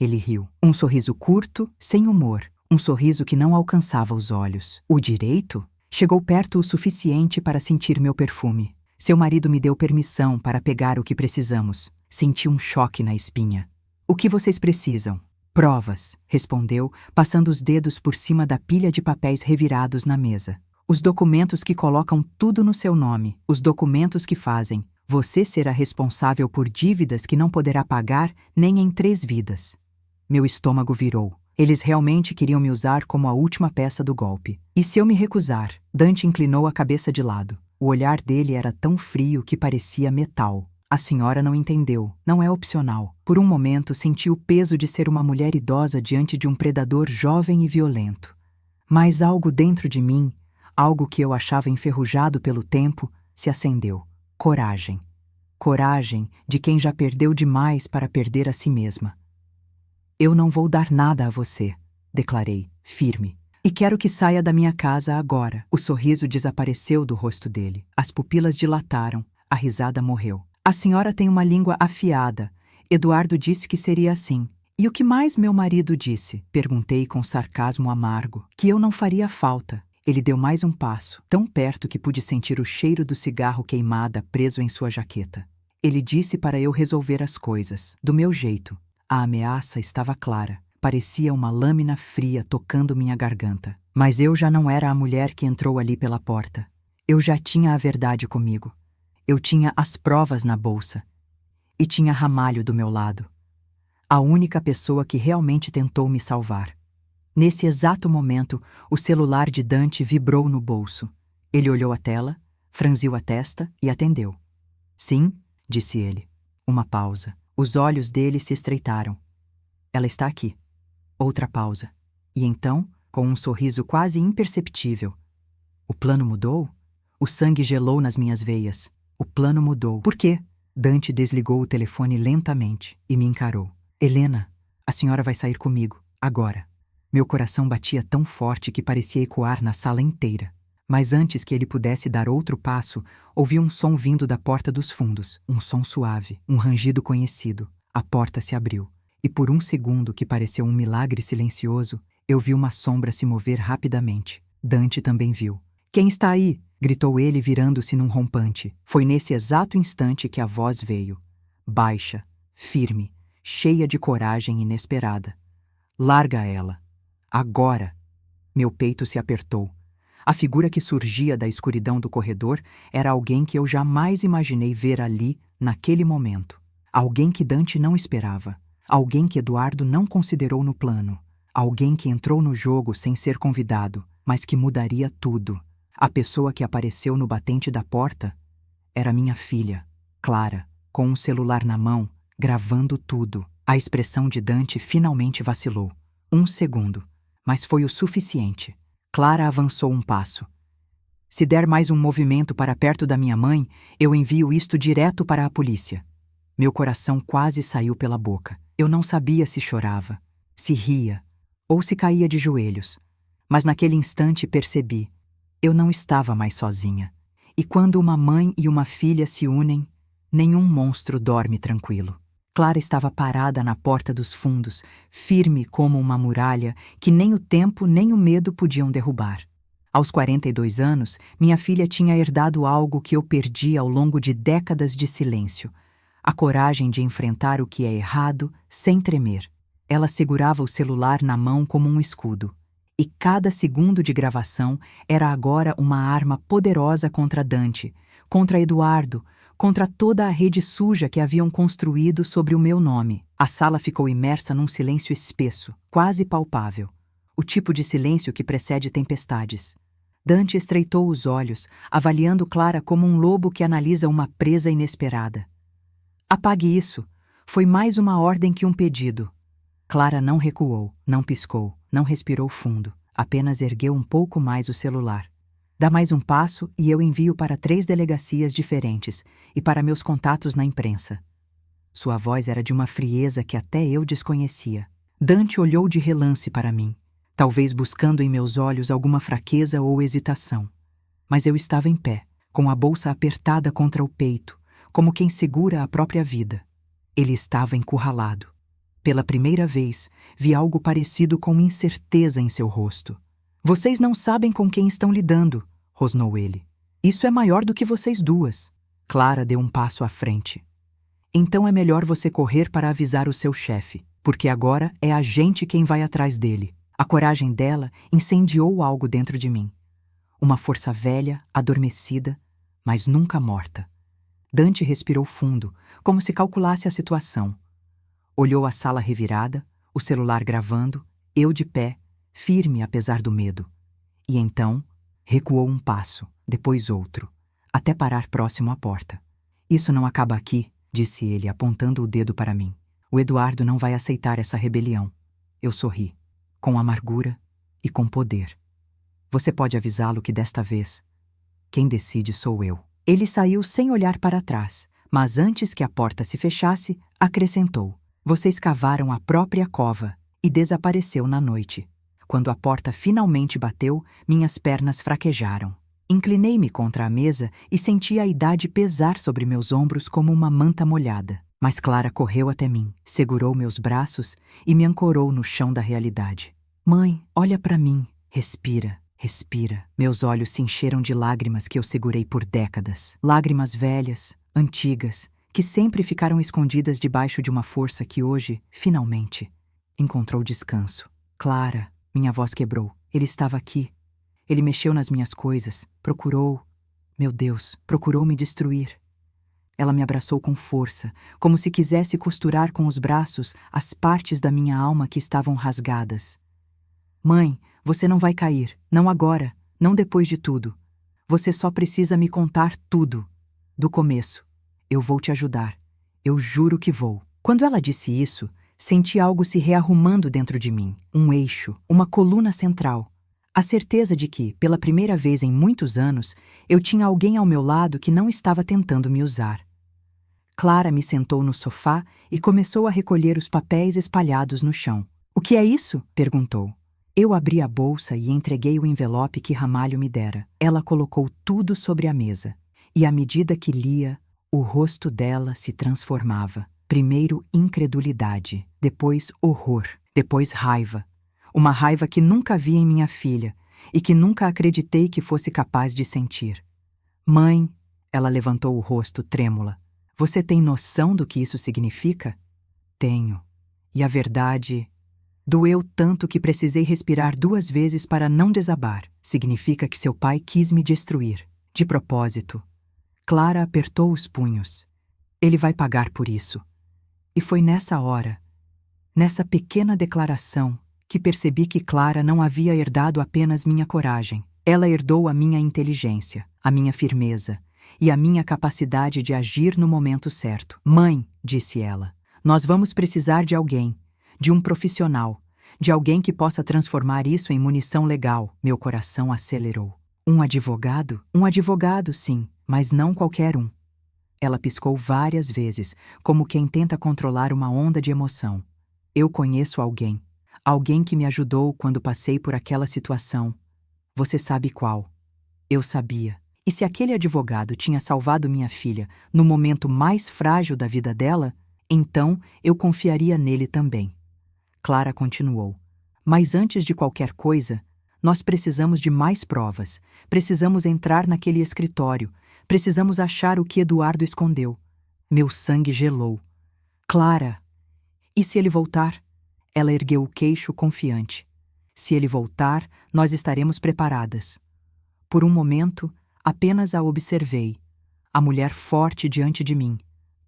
Ele riu. Um sorriso curto, sem humor. Um sorriso que não alcançava os olhos. O direito? Chegou perto o suficiente para sentir meu perfume. Seu marido me deu permissão para pegar o que precisamos. Senti um choque na espinha. O que vocês precisam? Provas, respondeu, passando os dedos por cima da pilha de papéis revirados na mesa. Os documentos que colocam tudo no seu nome. Os documentos que fazem você será responsável por dívidas que não poderá pagar nem em 3 vidas. Meu estômago virou. Eles realmente queriam me usar como a última peça do golpe. E se eu me recusar? Dante inclinou a cabeça de lado. O olhar dele era tão frio que parecia metal. A senhora não entendeu. Não é opcional. Por um momento senti o peso de ser uma mulher idosa diante de um predador jovem e violento. Mas algo dentro de mim, algo que eu achava enferrujado pelo tempo, se acendeu. Coragem. Coragem de quem já perdeu demais para perder a si mesma. Eu não vou dar nada a você, declarei, firme. E quero que saia da minha casa agora. O sorriso desapareceu do rosto dele. As pupilas dilataram. A risada morreu. A senhora tem uma língua afiada. Eduardo disse que seria assim. E o que mais meu marido disse? Perguntei com sarcasmo amargo. Que eu não faria falta. Ele deu mais um passo, tão perto que pude sentir o cheiro do cigarro queimada preso em sua jaqueta. Ele disse para eu resolver as coisas, do meu jeito. A ameaça estava clara. Parecia uma lâmina fria tocando minha garganta. Mas eu já não era a mulher que entrou ali pela porta. Eu já tinha a verdade comigo. Eu tinha as provas na bolsa. E tinha Ramalho do meu lado. A única pessoa que realmente tentou me salvar. Nesse exato momento, o celular de Dante vibrou no bolso. Ele olhou a tela, franziu a testa e atendeu. Sim, disse ele. Uma pausa. Os olhos dele se estreitaram. Ela está aqui. Outra pausa. E então, com um sorriso quase imperceptível. O plano mudou? O sangue gelou nas minhas veias. O plano mudou. Por quê? Dante desligou o telefone lentamente e me encarou. Helena, a senhora vai sair comigo, agora. Meu coração batia tão forte que parecia ecoar na sala inteira. Mas antes que ele pudesse dar outro passo, ouvi um som vindo da porta dos fundos. Um som suave, um rangido conhecido. A porta se abriu. E por um segundo, que pareceu um milagre silencioso, eu vi uma sombra se mover rapidamente. Dante também viu. Quem está aí? Gritou ele, virando-se num rompante. Foi nesse exato instante que a voz veio. Baixa, firme, cheia de coragem inesperada. Larga ela. Agora! Meu peito se apertou. A figura que surgia da escuridão do corredor era alguém que eu jamais imaginei ver ali, naquele momento. Alguém que Dante não esperava. Alguém que Eduardo não considerou no plano. Alguém que entrou no jogo sem ser convidado, mas que mudaria tudo. A pessoa que apareceu no batente da porta era minha filha, Clara, com um celular na mão, gravando tudo. A expressão de Dante finalmente vacilou. 1 segundo. Mas foi o suficiente. Clara avançou um passo. Se der mais um movimento para perto da minha mãe, eu envio isto direto para a polícia. Meu coração quase saiu pela boca. Eu não sabia se chorava, se ria ou se caía de joelhos. Mas naquele instante percebi. Eu não estava mais sozinha. E quando uma mãe e uma filha se unem, nenhum monstro dorme tranquilo. Clara estava parada na porta dos fundos, firme como uma muralha que nem o tempo nem o medo podiam derrubar. Aos 42 anos, minha filha tinha herdado algo que eu perdi ao longo de décadas de silêncio. A coragem de enfrentar o que é errado sem tremer. Ela segurava o celular na mão como um escudo. E cada segundo de gravação era agora uma arma poderosa contra Dante, contra Eduardo, contra toda a rede suja que haviam construído sobre o meu nome. A sala ficou imersa num silêncio espesso, quase palpável. O tipo de silêncio que precede tempestades. Dante estreitou os olhos, avaliando Clara como um lobo que analisa uma presa inesperada. Apague isso, Foi mais uma ordem que um pedido. Clara não recuou, não piscou, não respirou fundo, apenas ergueu um pouco mais o celular. Dá mais um passo e eu envio para 3 delegacias diferentes e para meus contatos na imprensa. Sua voz era de uma frieza que até eu desconhecia. Dante olhou de relance para mim, talvez buscando em meus olhos alguma fraqueza ou hesitação. Mas eu estava em pé, com a bolsa apertada contra o peito, como quem segura a própria vida. Ele estava encurralado. Pela primeira vez, vi algo parecido com incerteza em seu rosto. Vocês não sabem com quem estão lidando, rosnou ele. Isso é maior do que vocês duas. Clara deu um passo à frente. Então é melhor você correr para avisar o seu chefe, porque agora é a gente quem vai atrás dele. A coragem dela incendiou algo dentro de mim. Uma força velha, adormecida, mas nunca morta. Dante respirou fundo, como se calculasse a situação. Olhou a sala revirada, o celular gravando, eu de pé, firme apesar do medo. E então, recuou um passo, depois outro, até parar próximo à porta. Isso não acaba aqui, disse ele, apontando o dedo para mim. O Eduardo não vai aceitar essa rebelião. Eu sorri, com amargura e com poder. Você pode avisá-lo que desta vez, quem decide sou eu. Ele saiu sem olhar para trás, mas antes que a porta se fechasse, acrescentou. Vocês cavaram a própria cova e desapareceu na noite. Quando a porta finalmente bateu, minhas pernas fraquejaram. Inclinei-me contra a mesa e senti a idade pesar sobre meus ombros como uma manta molhada. Mas Clara correu até mim, segurou meus braços e me ancorou no chão da realidade. Mãe, olha para mim. Respira, respira. Meus olhos se encheram de lágrimas que eu segurei por décadas. Lágrimas velhas, antigas, que sempre ficaram escondidas debaixo de uma força que hoje, finalmente, encontrou descanso. Clara, minha voz quebrou. Ele estava aqui. Ele mexeu nas minhas coisas, procurou... Meu Deus, procurou me destruir. Ela me abraçou com força, como se quisesse costurar com os braços as partes da minha alma que estavam rasgadas. Mãe, você não vai cair, não agora, não depois de tudo. Você só precisa me contar tudo, do começo. Eu vou te ajudar. Eu juro que vou. Quando ela disse isso, senti algo se rearrumando dentro de mim, um eixo, uma coluna central. A certeza de que, pela primeira vez em muitos anos, eu tinha alguém ao meu lado que não estava tentando me usar. Clara me sentou no sofá e começou a recolher os papéis espalhados no chão. O que é isso? Perguntou. Eu abri a bolsa e entreguei o envelope que Ramalho me dera. Ela colocou tudo sobre a mesa, e à medida que lia, o rosto dela se transformava. Primeiro incredulidade, depois horror, depois raiva. Uma raiva que nunca vi em minha filha e que nunca acreditei que fosse capaz de sentir. Mãe, ela levantou o rosto trêmula. Você tem noção do que isso significa? Tenho. E a verdade... Doeu tanto que precisei respirar 2 vezes para não desabar. Significa que seu pai quis me destruir. De propósito. Clara apertou os punhos. Ele vai pagar por isso. E foi nessa hora, nessa pequena declaração, que percebi que Clara não havia herdado apenas minha coragem. Ela herdou a minha inteligência, a minha firmeza e a minha capacidade de agir no momento certo. Mãe, disse ela, nós vamos precisar de alguém, de um profissional, de alguém que possa transformar isso em munição legal. Meu coração acelerou. Um advogado? Um advogado, sim, mas não qualquer um. Ela piscou várias vezes, como quem tenta controlar uma onda de emoção. Eu conheço alguém. Alguém que me ajudou quando passei por aquela situação. Você sabe qual? Eu sabia. E se aquele advogado tinha salvado minha filha no momento mais frágil da vida dela, então eu confiaria nele também. Clara continuou. Mas antes de qualquer coisa, nós precisamos de mais provas. Precisamos entrar naquele escritório. Precisamos achar o que Eduardo escondeu. Meu sangue gelou. Clara! E se ele voltar? Ela ergueu o queixo confiante. Se ele voltar, nós estaremos preparadas. Por um momento, apenas a observei. A mulher forte diante de mim.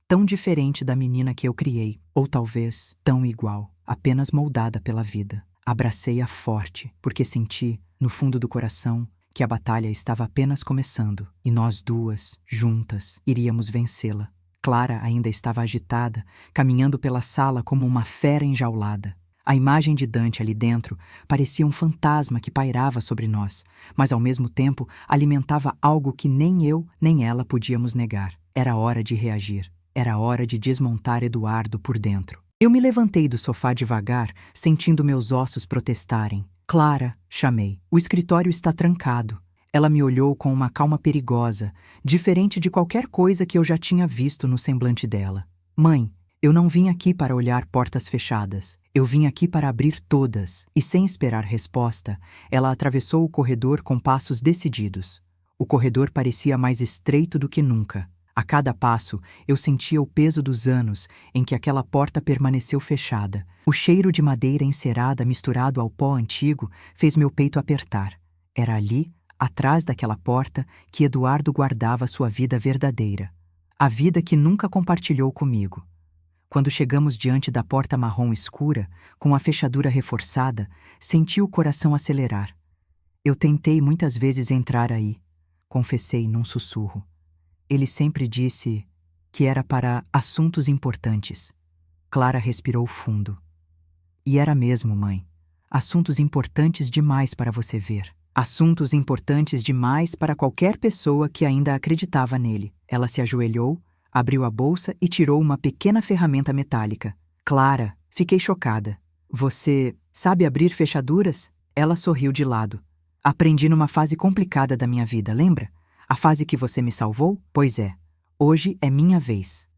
Tão diferente da menina que eu criei. Ou talvez tão igual, apenas moldada pela vida. Abracei-a forte, porque senti, no fundo do coração, que a batalha estava apenas começando, e nós duas, juntas, iríamos vencê-la. Clara ainda estava agitada, caminhando pela sala como uma fera enjaulada. A imagem de Dante ali dentro parecia um fantasma que pairava sobre nós, mas ao mesmo tempo alimentava algo que nem eu nem ela podíamos negar. Era hora de reagir. Era hora de desmontar Eduardo por dentro. Eu me levantei do sofá devagar, sentindo meus ossos protestarem. Clara, chamei. O escritório está trancado. Ela me olhou com uma calma perigosa, diferente de qualquer coisa que eu já tinha visto no semblante dela. Mãe, eu não vim aqui para olhar portas fechadas. Eu vim aqui para abrir todas. E sem esperar resposta, ela atravessou o corredor com passos decididos. O corredor parecia mais estreito do que nunca. A cada passo, eu sentia o peso dos anos em que aquela porta permaneceu fechada. O cheiro de madeira encerada misturado ao pó antigo fez meu peito apertar. Era ali, atrás daquela porta, que Eduardo guardava sua vida verdadeira. A vida que nunca compartilhou comigo. Quando chegamos diante da porta marrom escura, com a fechadura reforçada, senti o coração acelerar. Eu tentei muitas vezes entrar aí, confessei num sussurro. Ele sempre disse que era para assuntos importantes. Clara respirou fundo. E era mesmo, mãe. Assuntos importantes demais para você ver. Assuntos importantes demais para qualquer pessoa que ainda acreditava nele. Ela se ajoelhou, abriu a bolsa e tirou uma pequena ferramenta metálica. Clara, fiquei chocada. Você sabe abrir fechaduras? Ela sorriu de lado. Aprendi numa fase complicada da minha vida, lembra? A fase que você me salvou? Pois é. Hoje é minha vez.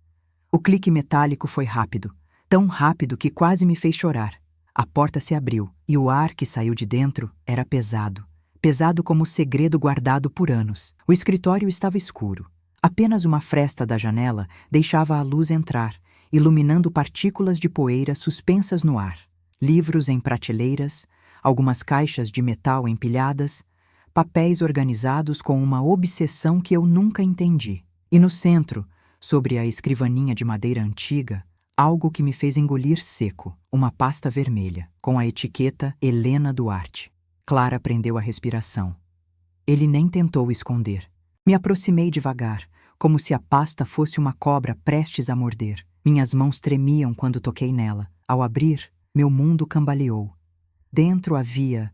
O clique metálico foi rápido. Tão rápido que quase me fez chorar. A porta se abriu e o ar que saiu de dentro era pesado. Pesado como o segredo guardado por anos. O escritório estava escuro. Apenas uma fresta da janela deixava a luz entrar, iluminando partículas de poeira suspensas no ar. Livros em prateleiras, algumas caixas de metal empilhadas, papéis organizados com uma obsessão que eu nunca entendi. E no centro, sobre a escrivaninha de madeira antiga, algo que me fez engolir seco, uma pasta vermelha, com a etiqueta Helena Duarte. Clara prendeu a respiração. Ele nem tentou esconder. Me aproximei devagar, como se a pasta fosse uma cobra prestes a morder. Minhas mãos tremiam quando toquei nela. Ao abrir, meu mundo cambaleou. Dentro havia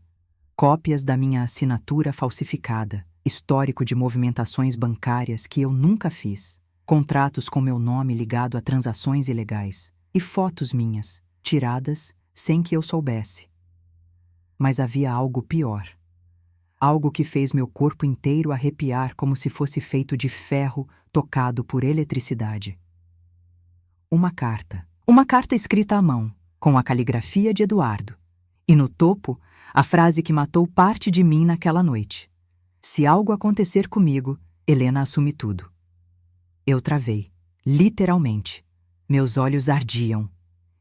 cópias da minha assinatura falsificada, histórico de movimentações bancárias que eu nunca fiz, contratos com meu nome ligado a transações ilegais e fotos minhas, tiradas sem que eu soubesse. Mas havia algo pior. Algo que fez meu corpo inteiro arrepiar como se fosse feito de ferro tocado por eletricidade. Uma carta. Uma carta escrita à mão, com a caligrafia de Eduardo. E no topo, a frase que matou parte de mim naquela noite. Se algo acontecer comigo, Helena assume tudo. Eu travei, literalmente. Meus olhos ardiam.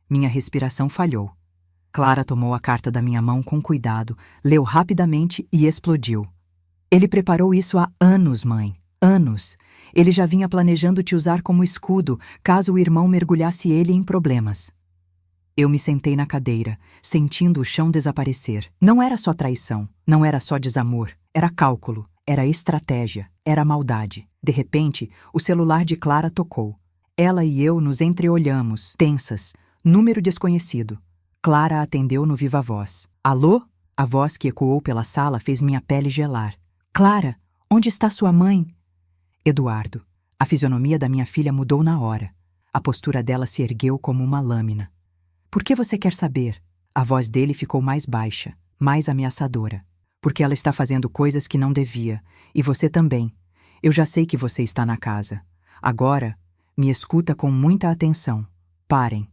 Minha respiração falhou. Clara tomou a carta da minha mão com cuidado, leu rapidamente e explodiu. Ele preparou isso há anos, mãe. Anos. Ele já vinha planejando te usar como escudo, caso o irmão mergulhasse ele em problemas. Eu me sentei na cadeira, sentindo o chão desaparecer. Não era só traição, não era só desamor, era cálculo, era estratégia, era maldade. De repente, o celular de Clara tocou. Ela e eu nos entreolhamos, tensas, número desconhecido. Clara atendeu no viva voz. Alô? A voz que ecoou pela sala fez minha pele gelar. Clara, onde está sua mãe? Eduardo. A fisionomia da minha filha mudou na hora. A postura dela se ergueu como uma lâmina. Por que você quer saber? A voz dele ficou mais baixa, mais ameaçadora. Porque ela está fazendo coisas que não devia. E você também. Eu já sei que você está na casa. Agora, me escuta com muita atenção. Parem.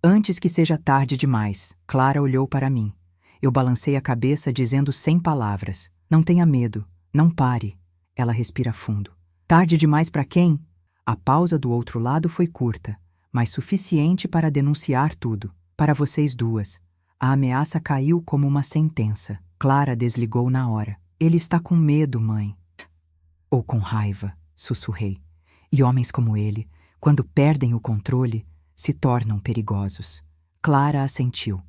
Antes que seja tarde demais. Clara olhou para mim. Eu balancei a cabeça dizendo sem palavras. Não tenha medo. Não pare. Ela respira fundo. Tarde demais para quem? A pausa do outro lado foi curta, mas suficiente para denunciar tudo. Para vocês duas. A ameaça caiu como uma sentença. Clara desligou na hora. Ele está com medo, mãe. Ou com raiva, sussurrei. E homens como ele, quando perdem o controle, se tornam perigosos. Clara assentiu.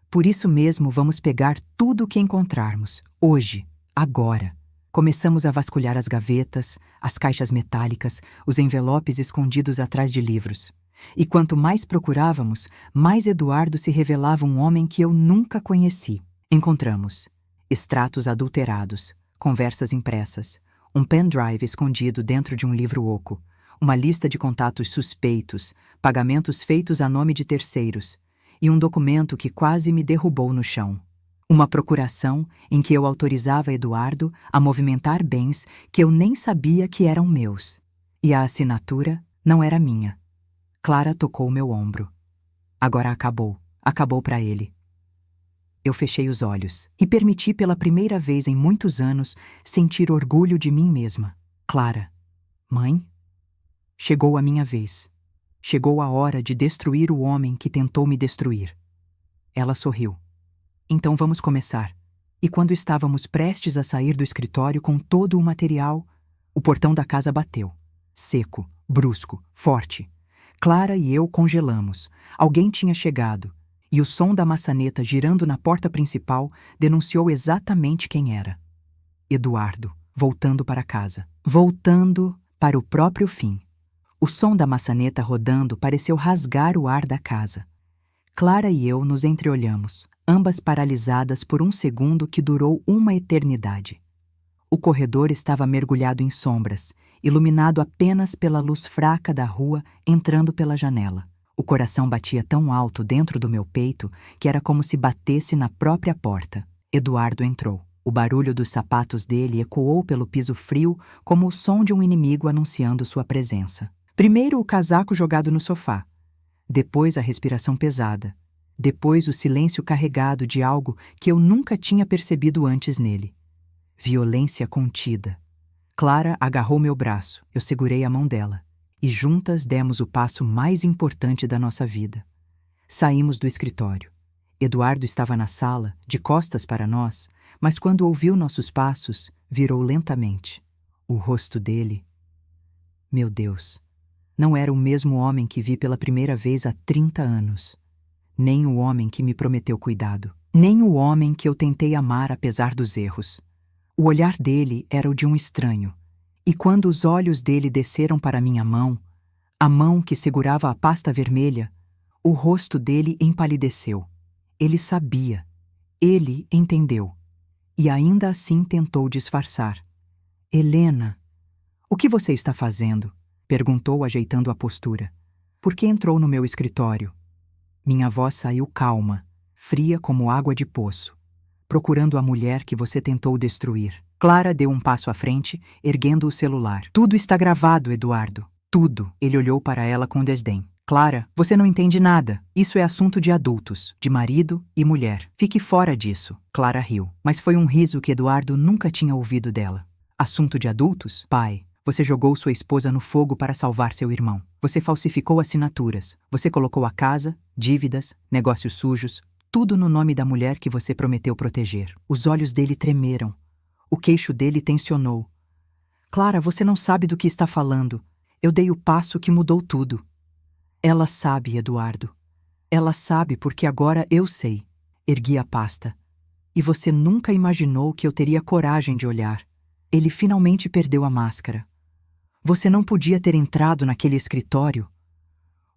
Por isso mesmo vamos pegar tudo o que encontrarmos, hoje, agora. Começamos a vasculhar as gavetas, as caixas metálicas, os envelopes escondidos atrás de livros. E quanto mais procurávamos, mais Eduardo se revelava um homem que eu nunca conheci. Encontramos extratos adulterados, conversas impressas, um pendrive escondido dentro de um livro oco, uma lista de contatos suspeitos, pagamentos feitos a nome de terceiros, e um documento que quase me derrubou no chão. Uma procuração em que eu autorizava Eduardo a movimentar bens que eu nem sabia que eram meus. E a assinatura não era minha. Clara tocou meu ombro. Agora acabou. Acabou para ele. Eu fechei os olhos e permiti pela primeira vez em muitos anos sentir orgulho de mim mesma. Clara. Mãe? Chegou a minha vez. Chegou a hora de destruir o homem que tentou me destruir. Ela sorriu. Então vamos começar. E quando estávamos prestes a sair do escritório com todo o material, o portão da casa bateu. Seco, brusco, forte. Clara e eu congelamos. Alguém tinha chegado. E o som da maçaneta girando na porta principal denunciou exatamente quem era. Eduardo, voltando para casa. Voltando para o próprio fim. O som da maçaneta rodando pareceu rasgar o ar da casa. Clara e eu nos entreolhamos, ambas paralisadas por um segundo que durou uma eternidade. O corredor estava mergulhado em sombras, iluminado apenas pela luz fraca da rua entrando pela janela. O coração batia tão alto dentro do meu peito que era como se batesse na própria porta. Eduardo entrou. O barulho dos sapatos dele ecoou pelo piso frio como o som de um inimigo anunciando sua presença. Primeiro o casaco jogado no sofá. Depois a respiração pesada. Depois o silêncio carregado de algo que eu nunca tinha percebido antes nele. Violência contida. Clara agarrou meu braço. Eu segurei a mão dela. E juntas demos o passo mais importante da nossa vida. Saímos do escritório. Eduardo estava na sala, de costas para nós, mas quando ouviu nossos passos, virou lentamente. O rosto dele... Meu Deus! Não era o mesmo homem que vi pela primeira vez há 30 anos. Nem o homem que me prometeu cuidado. Nem o homem que eu tentei amar apesar dos erros. O olhar dele era o de um estranho. E quando os olhos dele desceram para minha mão, a mão que segurava a pasta vermelha, o rosto dele empalideceu. Ele sabia. Ele entendeu. E ainda assim tentou disfarçar. Helena, o que você está fazendo? Perguntou, ajeitando a postura. Por que entrou no meu escritório? Minha voz saiu calma, fria como água de poço, procurando a mulher que você tentou destruir. Clara deu um passo à frente, erguendo o celular. Tudo está gravado, Eduardo. Tudo. Ele olhou para ela com desdém. Clara, você não entende nada. Isso é assunto de adultos, de marido e mulher. Fique fora disso. Clara riu, mas foi um riso que Eduardo nunca tinha ouvido dela. Assunto de adultos? Pai, você jogou sua esposa no fogo para salvar seu irmão. Você falsificou assinaturas. Você colocou a casa, dívidas, negócios sujos, tudo no nome da mulher que você prometeu proteger. Os olhos dele tremeram. O queixo dele tensionou. Clara, você não sabe do que está falando. Eu dei o passo que mudou tudo. Ela sabe, Eduardo. Ela sabe porque agora eu sei. Ergui a pasta. E você nunca imaginou que eu teria coragem de olhar. Ele finalmente perdeu a máscara. Você não podia ter entrado naquele escritório.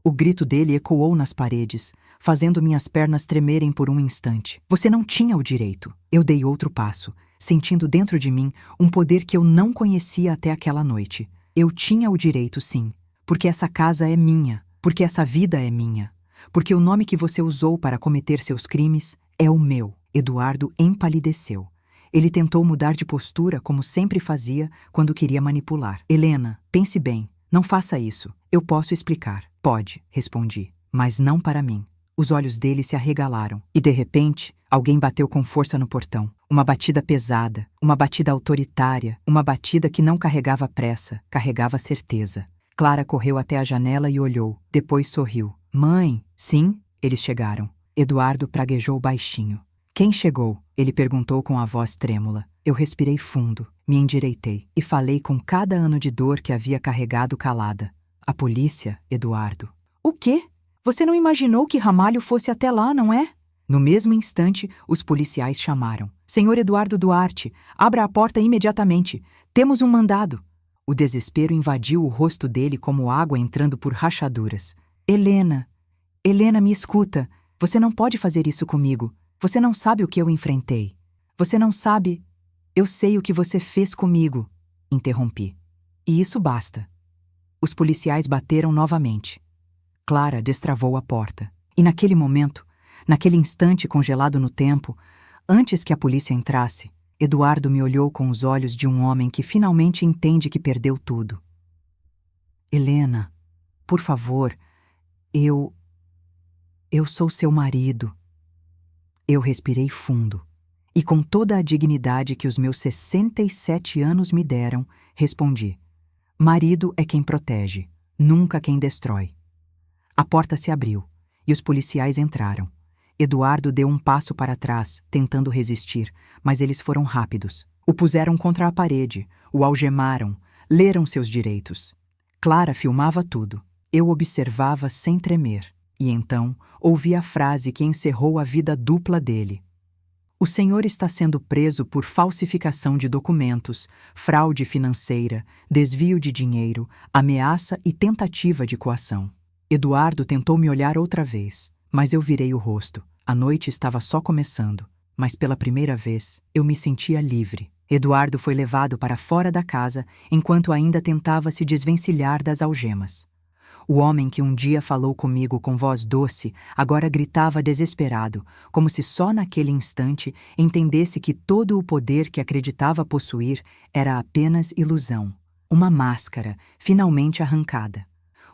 O grito dele ecoou nas paredes, fazendo minhas pernas tremerem por um instante. Você não tinha o direito. Eu dei outro passo, sentindo dentro de mim um poder que eu não conhecia até aquela noite. Eu tinha o direito, sim, porque essa casa é minha, porque essa vida é minha, porque o nome que você usou para cometer seus crimes é o meu. Eduardo empalideceu. Ele tentou mudar de postura como sempre fazia quando queria manipular. Helena, pense bem, não faça isso. Eu posso explicar. Pode, respondi, mas não para mim. Os olhos dele se arregalaram e, de repente, alguém bateu com força no portão. Uma batida pesada, uma batida autoritária, uma batida que não carregava pressa, carregava certeza. Clara correu até a janela e olhou, depois sorriu. Mãe, sim, eles chegaram. Eduardo praguejou baixinho. Quem chegou? Ele perguntou com a voz trêmula. Eu respirei fundo, me endireitei e falei com cada ano de dor que havia carregado calada. A polícia, Eduardo. O quê? Você não imaginou que Ramalho fosse até lá, não é? No mesmo instante, os policiais chamaram. Senhor Eduardo Duarte, abra a porta imediatamente. Temos um mandado. O desespero invadiu o rosto dele como água entrando por rachaduras. Helena, Helena, me escuta. Você não pode fazer isso comigo. Você não sabe o que eu enfrentei. Você não sabe... Eu sei o que você fez comigo, interrompi. E isso basta. Os policiais bateram novamente. Clara destravou a porta. E naquele momento, naquele instante congelado no tempo, antes que a polícia entrasse, Eduardo me olhou com os olhos de um homem que finalmente entende que perdeu tudo. Helena, por favor, eu sou seu marido. Eu respirei fundo e, com toda a dignidade que os meus 67 anos me deram, respondi: marido é quem protege, nunca quem destrói. A porta se abriu e os policiais entraram. Eduardo deu um passo para trás, tentando resistir, mas eles foram rápidos. O puseram contra a parede, o algemaram, leram seus direitos. Clara filmava tudo. Eu observava sem tremer. E então ouvi a frase que encerrou a vida dupla dele. O senhor está sendo preso por falsificação de documentos, fraude financeira, desvio de dinheiro, ameaça e tentativa de coação. Eduardo tentou me olhar outra vez, mas eu virei o rosto. A noite estava só começando, mas pela primeira vez eu me sentia livre. Eduardo foi levado para fora da casa enquanto ainda tentava se desvencilhar das algemas. O homem que um dia falou comigo com voz doce agora gritava desesperado, como se só naquele instante entendesse que todo o poder que acreditava possuir era apenas ilusão, uma máscara finalmente arrancada.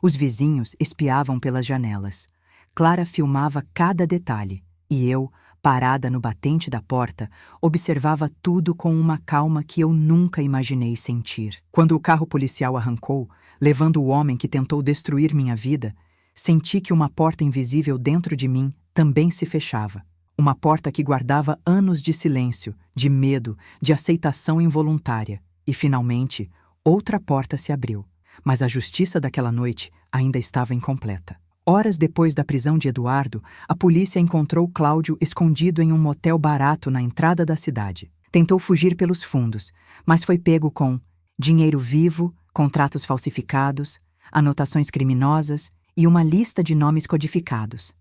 Os vizinhos espiavam pelas janelas. Clara filmava cada detalhe, e eu, parada no batente da porta, observava tudo com uma calma que eu nunca imaginei sentir. Quando o carro policial arrancou, levando o homem que tentou destruir minha vida, senti que uma porta invisível dentro de mim também se fechava. Uma porta que guardava anos de silêncio, de medo, de aceitação involuntária. E, finalmente, outra porta se abriu. Mas a justiça daquela noite ainda estava incompleta. Horas depois da prisão de Eduardo, a polícia encontrou Cláudio escondido em um motel barato na entrada da cidade. Tentou fugir pelos fundos, mas foi pego com dinheiro vivo, contratos falsificados, anotações criminosas e uma lista de nomes codificados.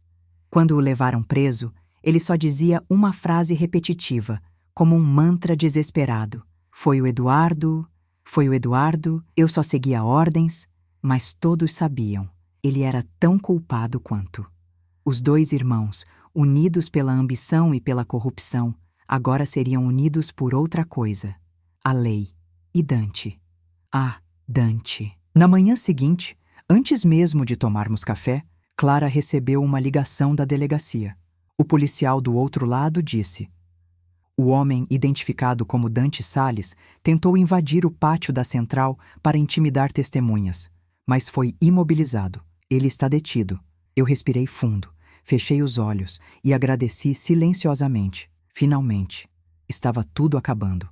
Quando o levaram preso, ele só dizia uma frase repetitiva, como um mantra desesperado. Foi o Eduardo, eu só seguia ordens, mas todos sabiam. Ele era tão culpado quanto. Os dois irmãos, unidos pela ambição e pela corrupção, agora seriam unidos por outra coisa: a lei e Dante. Ah, Dante. Na manhã seguinte, antes mesmo de tomarmos café, Clara recebeu uma ligação da delegacia. O policial do outro lado disse: o homem identificado como Dante Salles tentou invadir o pátio da central para intimidar testemunhas, mas foi imobilizado. Ele está detido. Eu respirei fundo, fechei os olhos e agradeci silenciosamente. Finalmente, estava tudo acabando.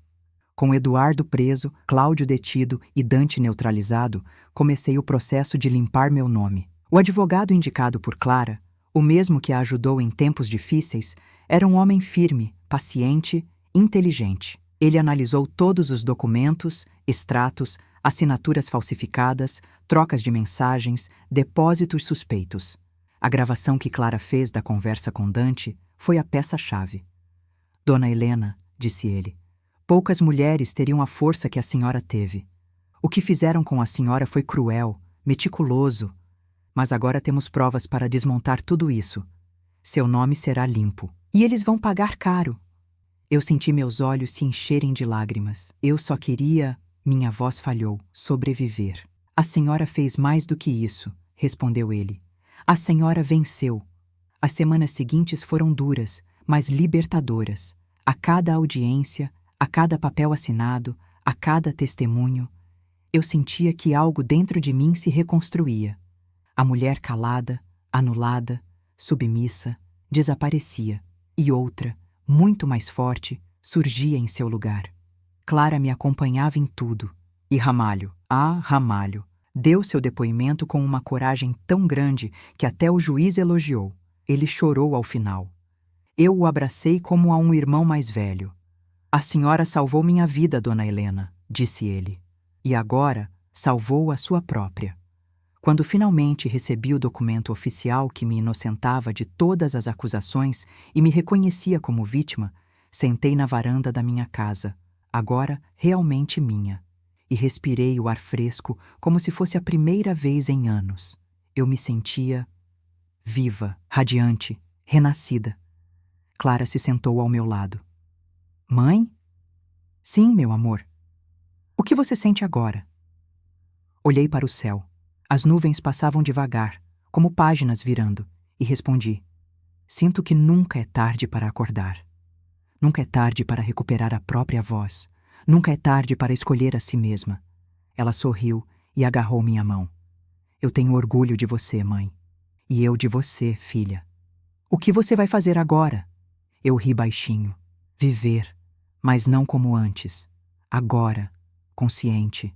Com Eduardo preso, Cláudio detido e Dante neutralizado, comecei o processo de limpar meu nome. O advogado indicado por Clara, o mesmo que a ajudou em tempos difíceis, era um homem firme, paciente, inteligente. Ele analisou todos os documentos, extratos, assinaturas falsificadas, trocas de mensagens, depósitos suspeitos. A gravação que Clara fez da conversa com Dante foi a peça-chave. Dona Helena, disse ele, poucas mulheres teriam a força que a senhora teve. O que fizeram com a senhora foi cruel, meticuloso, mas agora temos provas para desmontar tudo isso. Seu nome será limpo. E eles vão pagar caro. Eu senti meus olhos se encherem de lágrimas. Eu só queria... Minha voz falhou. Sobreviver. A senhora fez mais do que isso, respondeu ele. A senhora venceu. As semanas seguintes foram duras, mas libertadoras. A cada audiência, a cada papel assinado, a cada testemunho, eu sentia que algo dentro de mim se reconstruía. A mulher calada, anulada, submissa, desaparecia, e outra, muito mais forte, surgia em seu lugar. Clara me acompanhava em tudo. E Ramalho, Ramalho, deu seu depoimento com uma coragem tão grande que até o juiz elogiou. Ele chorou ao final. Eu o abracei como a um irmão mais velho. A senhora salvou minha vida, dona Helena, disse ele. E agora salvou a sua própria. Quando finalmente recebi o documento oficial que me inocentava de todas as acusações e me reconhecia como vítima, sentei na varanda da minha casa, agora realmente minha, e respirei o ar fresco como se fosse a primeira vez em anos. Eu me sentia viva, radiante, renascida. Clara se sentou ao meu lado. Mãe? Sim, meu amor. O que você sente agora? Olhei para o céu. As nuvens passavam devagar, como páginas virando, e respondi: sinto que nunca é tarde para acordar. Nunca é tarde para recuperar a própria voz. Nunca é tarde para escolher a si mesma. Ela sorriu e agarrou minha mão. Eu tenho orgulho de você, mãe. E eu de você, filha. O que você vai fazer agora? Eu ri baixinho. Viver, mas não como antes. Agora, consciente,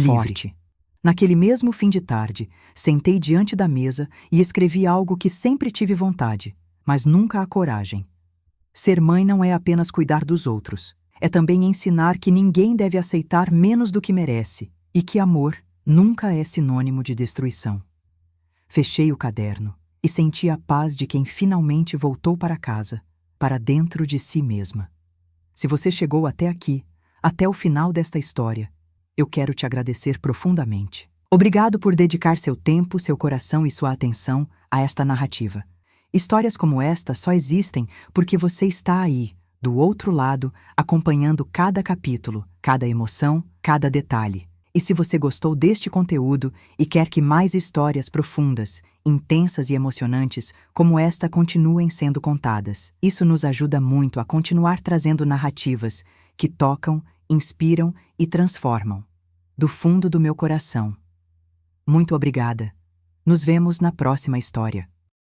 forte. Naquele mesmo fim de tarde, sentei diante da mesa e escrevi algo que sempre tive vontade, mas nunca a coragem. Ser mãe não é apenas cuidar dos outros. É também ensinar que ninguém deve aceitar menos do que merece e que amor nunca é sinônimo de destruição. Fechei o caderno e senti a paz de quem finalmente voltou para casa, para dentro de si mesma. Se você chegou até aqui, até o final desta história, eu quero te agradecer profundamente. Obrigado por dedicar seu tempo, seu coração e sua atenção a esta narrativa. Histórias como esta só existem porque você está aí, do outro lado, acompanhando cada capítulo, cada emoção, cada detalhe. E se você gostou deste conteúdo e quer que mais histórias profundas, intensas e emocionantes como esta continuem sendo contadas, isso nos ajuda muito a continuar trazendo narrativas que tocam, inspiram e transformam. Do fundo do meu coração. Muito obrigada. Nos vemos na próxima história.